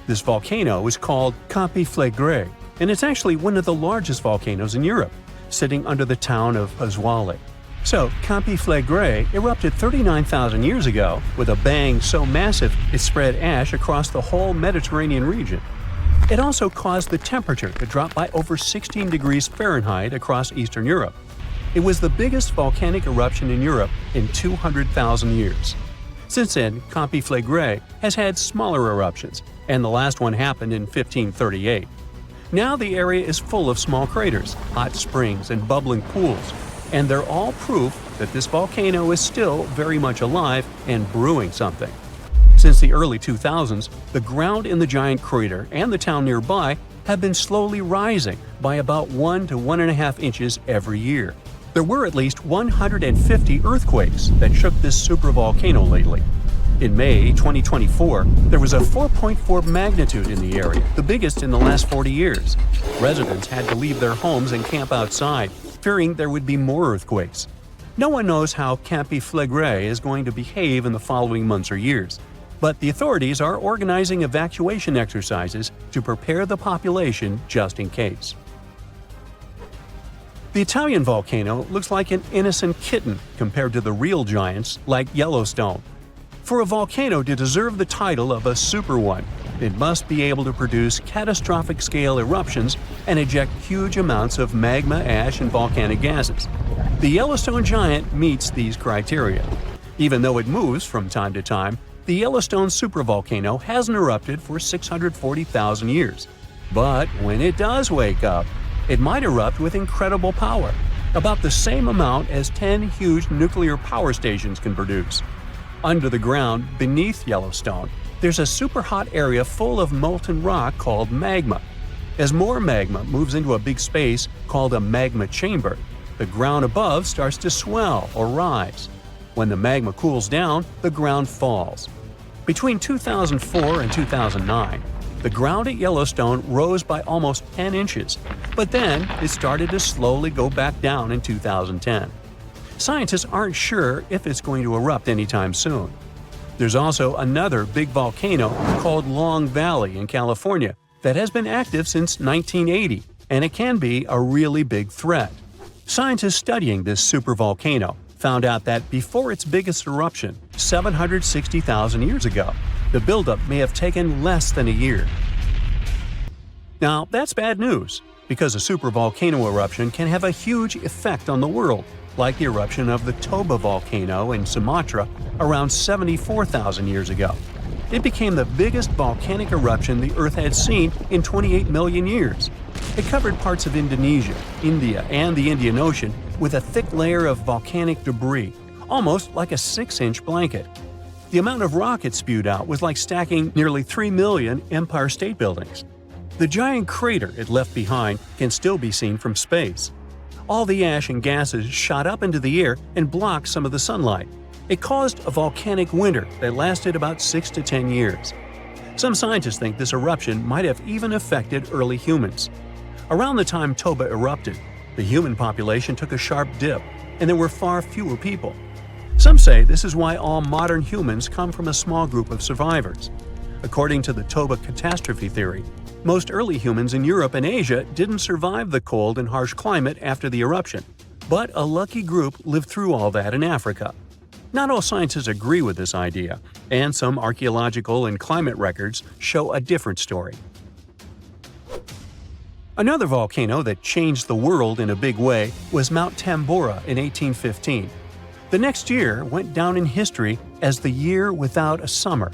This volcano is called Campi Flegrei, and it's actually one of the largest volcanoes in Europe, sitting under the town of Assuali. So, Campi Flegrei erupted 39,000 years ago with a bang so massive it spread ash across the whole Mediterranean region. It also caused the temperature to drop by over 16 degrees Fahrenheit across Eastern Europe. It was the biggest volcanic eruption in Europe in 200,000 years. Since then, Campi Flegrei has had smaller eruptions, and the last one happened in 1538. Now the area is full of small craters, hot springs, and bubbling pools, and they're all proof that this volcano is still very much alive and brewing something. Since the early 2000s, the ground in the giant crater and the town nearby have been slowly rising by about 1 to 1.5 inches every year. There were at least 150 earthquakes that shook this supervolcano lately. In May 2024, there was a 4.4 magnitude in the area, the biggest in the last 40 years. Residents had to leave their homes and camp outside, fearing there would be more earthquakes. No one knows how Campi Flegrei is going to behave in the following months or years, but the authorities are organizing evacuation exercises to prepare the population just in case. The Italian volcano looks like an innocent kitten compared to the real giants like Yellowstone. For a volcano to deserve the title of a super one, it must be able to produce catastrophic-scale eruptions and eject huge amounts of magma, ash, and volcanic gases. The Yellowstone giant meets these criteria. Even though it moves from time to time, the Yellowstone supervolcano hasn't erupted for 640,000 years. But when it does wake up, it might erupt with incredible power, about the same amount as 10 huge nuclear power stations can produce. Under the ground, beneath Yellowstone, there's a super hot area full of molten rock called magma. As more magma moves into a big space called a magma chamber, the ground above starts to swell or rise. When the magma cools down, the ground falls. Between 2004 and 2009, the ground at Yellowstone rose by almost 10 inches, but then it started to slowly go back down in 2010. Scientists aren't sure if it's going to erupt anytime soon. There's also another big volcano called Long Valley in California that has been active since 1980, and it can be a really big threat. Scientists studying this supervolcano found out that before its biggest eruption, 760,000 years ago, the buildup may have taken less than a year. Now, that's bad news, because a supervolcano eruption can have a huge effect on the world, like the eruption of the Toba volcano in Sumatra around 74,000 years ago. It became the biggest volcanic eruption the Earth had seen in 28 million years. It covered parts of Indonesia, India, and the Indian Ocean with a thick layer of volcanic debris, almost like a 6-inch blanket. The amount of rock it spewed out was like stacking nearly 3 million Empire State Buildings. The giant crater it left behind can still be seen from space. All the ash and gases shot up into the air and blocked some of the sunlight. It caused a volcanic winter that lasted about 6 to 10 years. Some scientists think this eruption might have even affected early humans. Around the time Toba erupted, the human population took a sharp dip, and there were far fewer people. Some say this is why all modern humans come from a small group of survivors. According to the Toba catastrophe theory, most early humans in Europe and Asia didn't survive the cold and harsh climate after the eruption, but a lucky group lived through all that in Africa. Not all scientists agree with this idea, and some archaeological and climate records show a different story. Another volcano that changed the world in a big way was Mount Tambora in 1815. The next year went down in history as the year without a summer.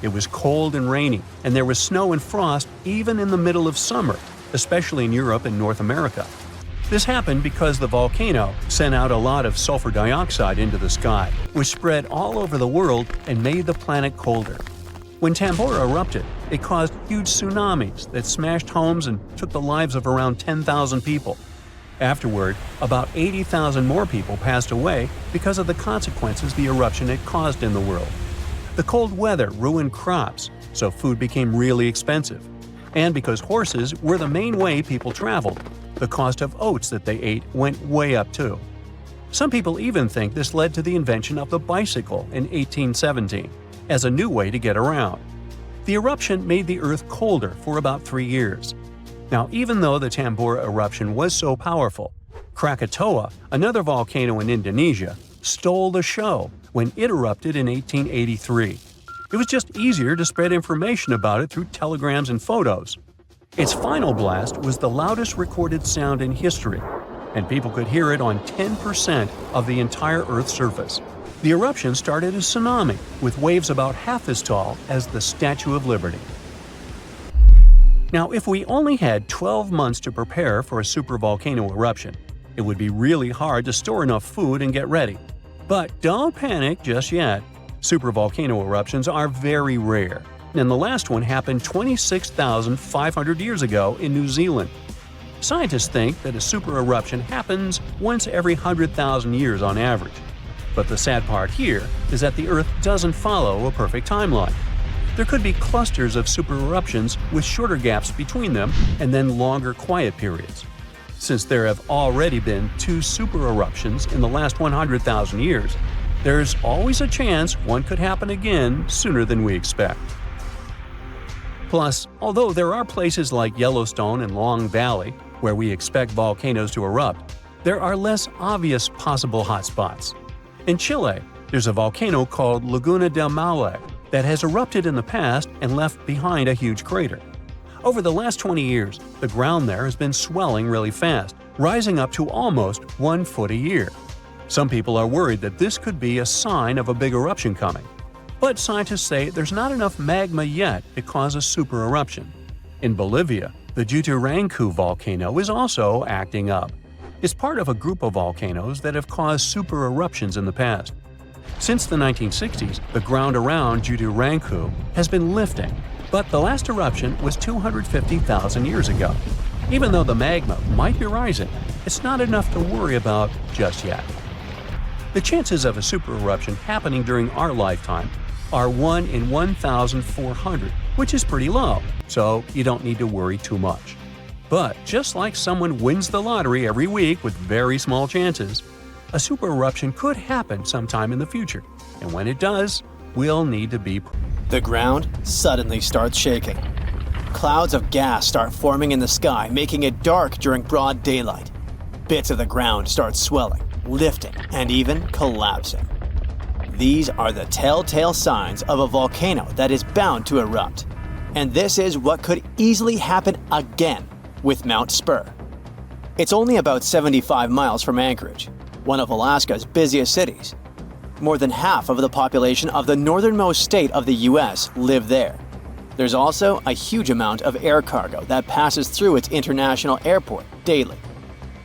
It was cold and rainy, and there was snow and frost even in the middle of summer, especially in Europe and North America. This happened because the volcano sent out a lot of sulfur dioxide into the sky, which spread all over the world and made the planet colder. When Tambora erupted, it caused huge tsunamis that smashed homes and took the lives of around 10,000 people. Afterward, about 80,000 more people passed away because of the consequences the eruption had caused in the world. The cold weather ruined crops, so food became really expensive. And because horses were the main way people traveled, the cost of oats that they ate went way up too. Some people even think this led to the invention of the bicycle in 1817 as a new way to get around. The eruption made the Earth colder for about 3 years. Now, even though the Tambora eruption was so powerful, Krakatoa, another volcano in Indonesia, stole the show when it erupted in 1883. It was just easier to spread information about it through telegrams and photos. Its final blast was the loudest recorded sound in history, and people could hear it on 10% of the entire Earth's surface. The eruption started a tsunami, with waves about half as tall as the Statue of Liberty. Now, if we only had 12 months to prepare for a supervolcano eruption, it would be really hard to store enough food and get ready. But don't panic just yet. Supervolcano eruptions are very rare, and the last one happened 26,500 years ago in New Zealand. Scientists think that a super eruption happens once every 100,000 years on average. But the sad part here is that the Earth doesn't follow a perfect timeline. There could be clusters of super eruptions with shorter gaps between them and then longer quiet periods. Since there have already been 2 super eruptions in the last 100,000 years, there's always a chance one could happen again sooner than we expect. Plus, although there are places like Yellowstone and Long Valley where we expect volcanoes to erupt, there are less obvious possible hotspots. In Chile, there's a volcano called Laguna del Maule that has erupted in the past and left behind a huge crater. Over the last 20 years, the ground there has been swelling really fast, rising up to almost 1 foot a year. Some people are worried that this could be a sign of a big eruption coming. But scientists say there's not enough magma yet to cause a super eruption. In Bolivia, the Jutarancu volcano is also acting up. It's part of a group of volcanoes that have caused super eruptions in the past. Since the 1960s, the ground around Jutarancu has been lifting, but the last eruption was 250,000 years ago. Even though the magma might be rising, it's not enough to worry about just yet. The chances of a super eruption happening during our lifetime are 1 in 1,400, which is pretty low, so you don't need to worry too much. But just like someone wins the lottery every week with very small chances, a super eruption could happen sometime in the future, and when it does, we'll need to be prepared. The ground suddenly starts shaking. Clouds of gas start forming in the sky, making it dark during broad daylight. Bits of the ground start swelling, lifting, and even collapsing. These are the telltale signs of a volcano that is bound to erupt. And this is what could easily happen again with Mount Spur. It's only about 75 miles from Anchorage, one of Alaska's busiest cities. More than half of the population of the northernmost state of the US live there. There's also a huge amount of air cargo that passes through its international airport daily.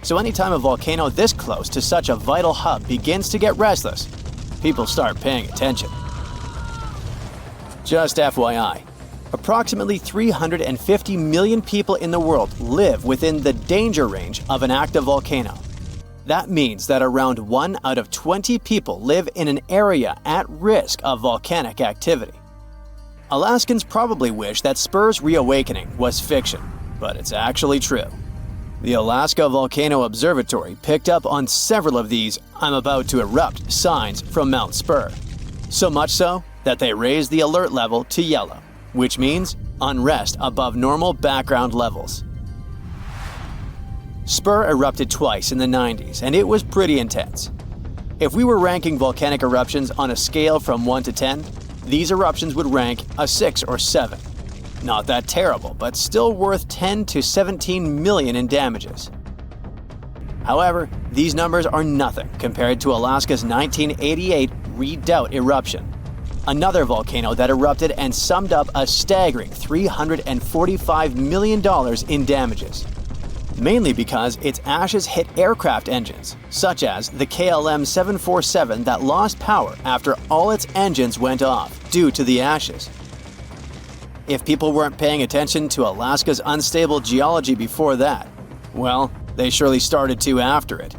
So anytime a volcano this close to such a vital hub begins to get restless, people start paying attention. Just FYI, approximately 350 million people in the world live within the danger range of an active volcano. That means that around 1 out of 20 people live in an area at risk of volcanic activity. Alaskans probably wish that Spur's reawakening was fiction, but it's actually true. The Alaska Volcano Observatory picked up on several of these "I'm about to erupt" signs from Mount Spur. So much so that they raised the alert level to yellow, which means unrest above normal background levels. Spur erupted twice in the 90s, and it was pretty intense. If we were ranking volcanic eruptions on a scale from 1 to 10, these eruptions would rank a 6 or 7. Not that terrible, but still worth 10 to 17 million in damages. However, these numbers are nothing compared to Alaska's 1988 Redoubt eruption, another volcano that erupted and summed up a staggering $345 million in damages. Mainly because its ashes hit aircraft engines, such as the KLM 747 that lost power after all its engines went off due to the ashes. If people weren't paying attention to Alaska's unstable geology before that, well, they surely started to after it.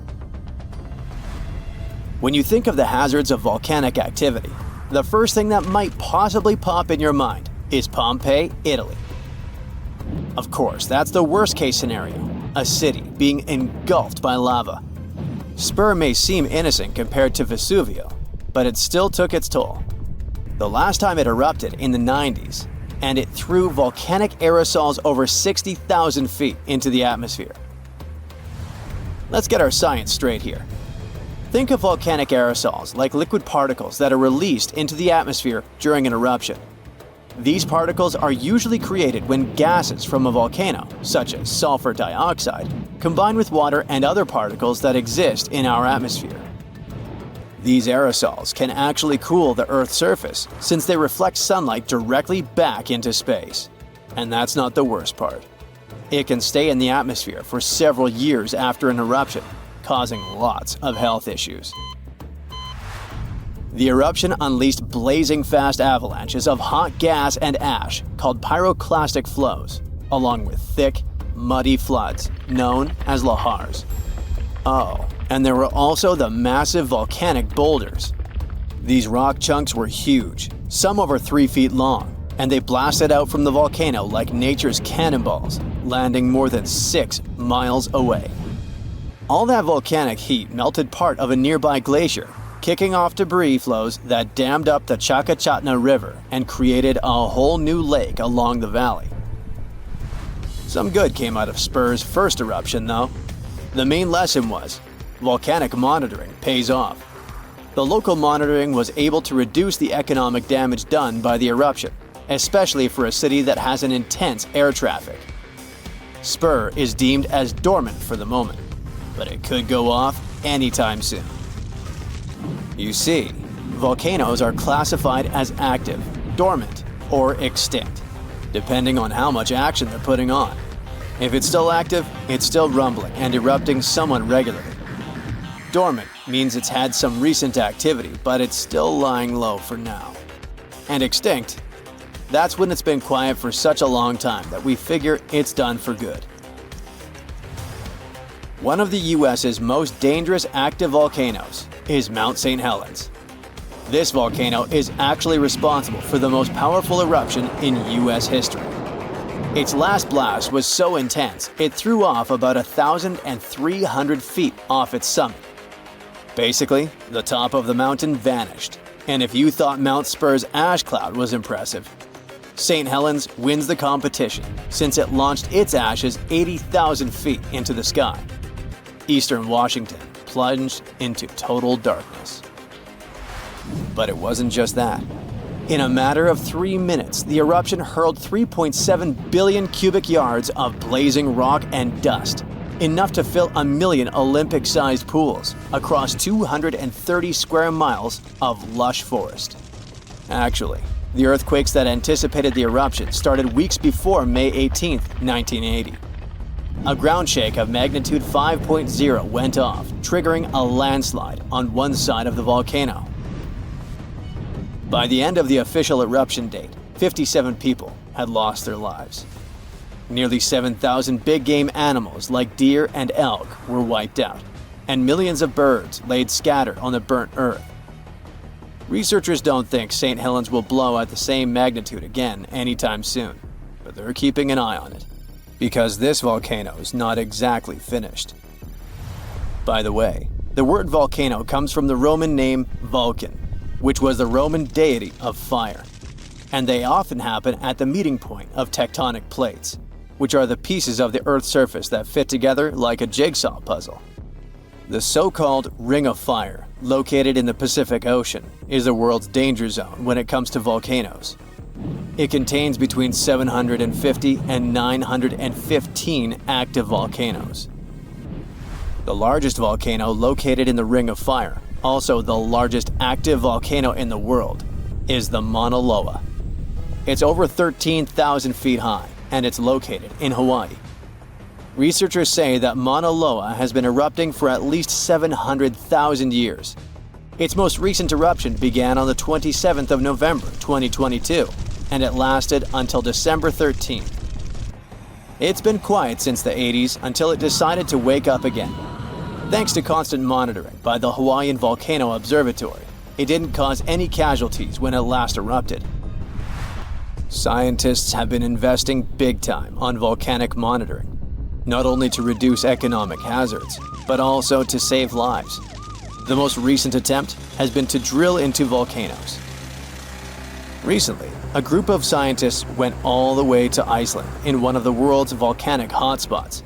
When you think of the hazards of volcanic activity, the first thing that might possibly pop in your mind is Pompeii, Italy. Of course, that's the worst-case scenario, a city being engulfed by lava. Spur may seem innocent compared to Vesuvio, but it still took its toll. The last time it erupted in the 90s, and it threw volcanic aerosols over 60,000 feet into the atmosphere. Let's get our science straight here. Think of volcanic aerosols like liquid particles that are released into the atmosphere during an eruption. These particles are usually created when gases from a volcano, such as sulfur dioxide, combine with water and other particles that exist in our atmosphere. These aerosols can actually cool the Earth's surface since they reflect sunlight directly back into space. And that's not the worst part. It can stay in the atmosphere for several years after an eruption, causing lots of health issues. The eruption unleashed blazing fast avalanches of hot gas and ash called pyroclastic flows, along with thick, muddy floods known as lahars. Oh, and there were also the massive volcanic boulders. These rock chunks were huge, some over 3 feet long, and they blasted out from the volcano like nature's cannonballs, landing more than 6 miles away. All that volcanic heat melted part of a nearby glacier, kicking off debris flows that dammed up the Chakachatna River and created a whole new lake along the valley. Some good came out of Spur's first eruption, though. The main lesson was, volcanic monitoring pays off. The local monitoring was able to reduce the economic damage done by the eruption, especially for a city that has an intense air traffic. Spur is deemed as dormant for the moment, but it could go off anytime soon. You see, volcanoes are classified as active, dormant, or extinct, depending on how much action they're putting on. If it's still active, it's still rumbling and erupting somewhat regularly. Dormant means it's had some recent activity, but it's still lying low for now. And extinct, that's when it's been quiet for such a long time that we figure it's done for good. One of the US's most dangerous active volcanoes is Mount St. Helens. This volcano is actually responsible for the most powerful eruption in US history. Its last blast was so intense, it threw off about 1,300 feet off its summit. Basically, the top of the mountain vanished, and if you thought Mount Spur's ash cloud was impressive, St. Helens wins the competition since it launched its ashes 80,000 feet into the sky. Eastern Washington plunged into total darkness. But it wasn't just that. In a matter of 3 minutes, the eruption hurled 3.7 billion cubic yards of blazing rock and dust, enough to fill 1 million Olympic-sized pools across 230 square miles of lush forest. Actually, the earthquakes that anticipated the eruption started weeks before May 18, 1980. A ground shake of magnitude 5.0 went off, triggering a landslide on one side of the volcano. By the end of the official eruption date, 57 people had lost their lives. Nearly 7,000 big-game animals like deer and elk were wiped out, and millions of birds laid scattered on the burnt earth. Researchers don't think St. Helens will blow at the same magnitude again anytime soon, but they're keeping an eye on it, because this volcano is not exactly finished. By the way, the word volcano comes from the Roman name Vulcan, which was the Roman deity of fire, and they often happen at the meeting point of tectonic plates, which are the pieces of the Earth's surface that fit together like a jigsaw puzzle. The so-called Ring of Fire, located in the Pacific Ocean, is the world's danger zone when it comes to volcanoes. It contains between 750 and 915 active volcanoes. The largest volcano located in the Ring of Fire, also the largest active volcano in the world, is the Mauna Loa. It's over 13,000 feet high, and it's located in Hawaii. Researchers say that Mauna Loa has been erupting for at least 700,000 years. Its most recent eruption began on the 27th of November 2022, and it lasted until December 13th. It's been quiet since the 80s until it decided to wake up again. Thanks to constant monitoring by the Hawaiian Volcano Observatory, it didn't cause any casualties when it last erupted. Scientists have been investing big time on volcanic monitoring, not only to reduce economic hazards, but also to save lives. The most recent attempt has been to drill into volcanoes. Recently, a group of scientists went all the way to Iceland in one of the world's volcanic hotspots.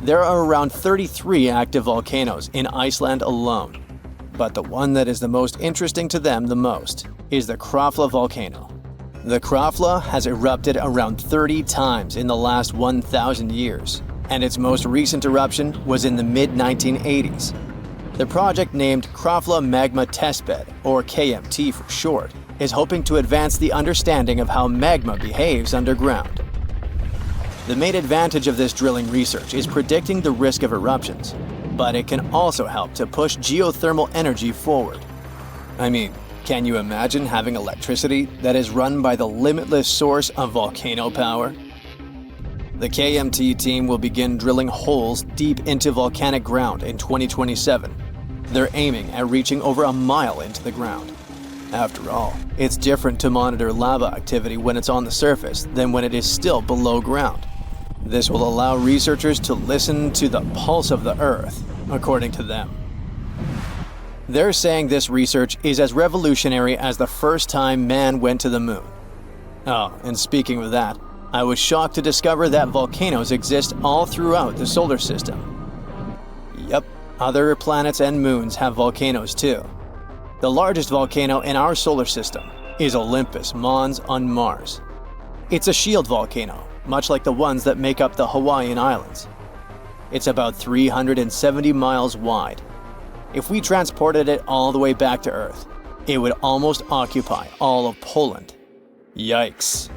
There are around 33 active volcanoes in Iceland alone, but the one that is the most interesting to them the most is the Krafla volcano. The Krafla has erupted around 30 times in the last 1,000 years, and its most recent eruption was in the mid-1980s. The project, named Krafla Magma Testbed, or KMT for short, is hoping to advance the understanding of how magma behaves underground. The main advantage of this drilling research is predicting the risk of eruptions, but it can also help to push geothermal energy forward. I mean, can you imagine having electricity that is run by the limitless source of volcano power? The KMT team will begin drilling holes deep into volcanic ground in 2027. They're aiming at reaching over a mile into the ground. After all, it's different to monitor lava activity when it's on the surface than when it is still below ground. This will allow researchers to listen to the pulse of the Earth, according to them. They're saying this research is as revolutionary as the first time man went to the moon. Oh, and speaking of that, I was shocked to discover that volcanoes exist all throughout the solar system. Yep, other planets and moons have volcanoes too. The largest volcano in our solar system is Olympus Mons on Mars. It's a shield volcano, much like the ones that make up the Hawaiian Islands. It's about 370 miles wide. If we transported it all the way back to Earth, it would almost occupy all of Poland. Yikes.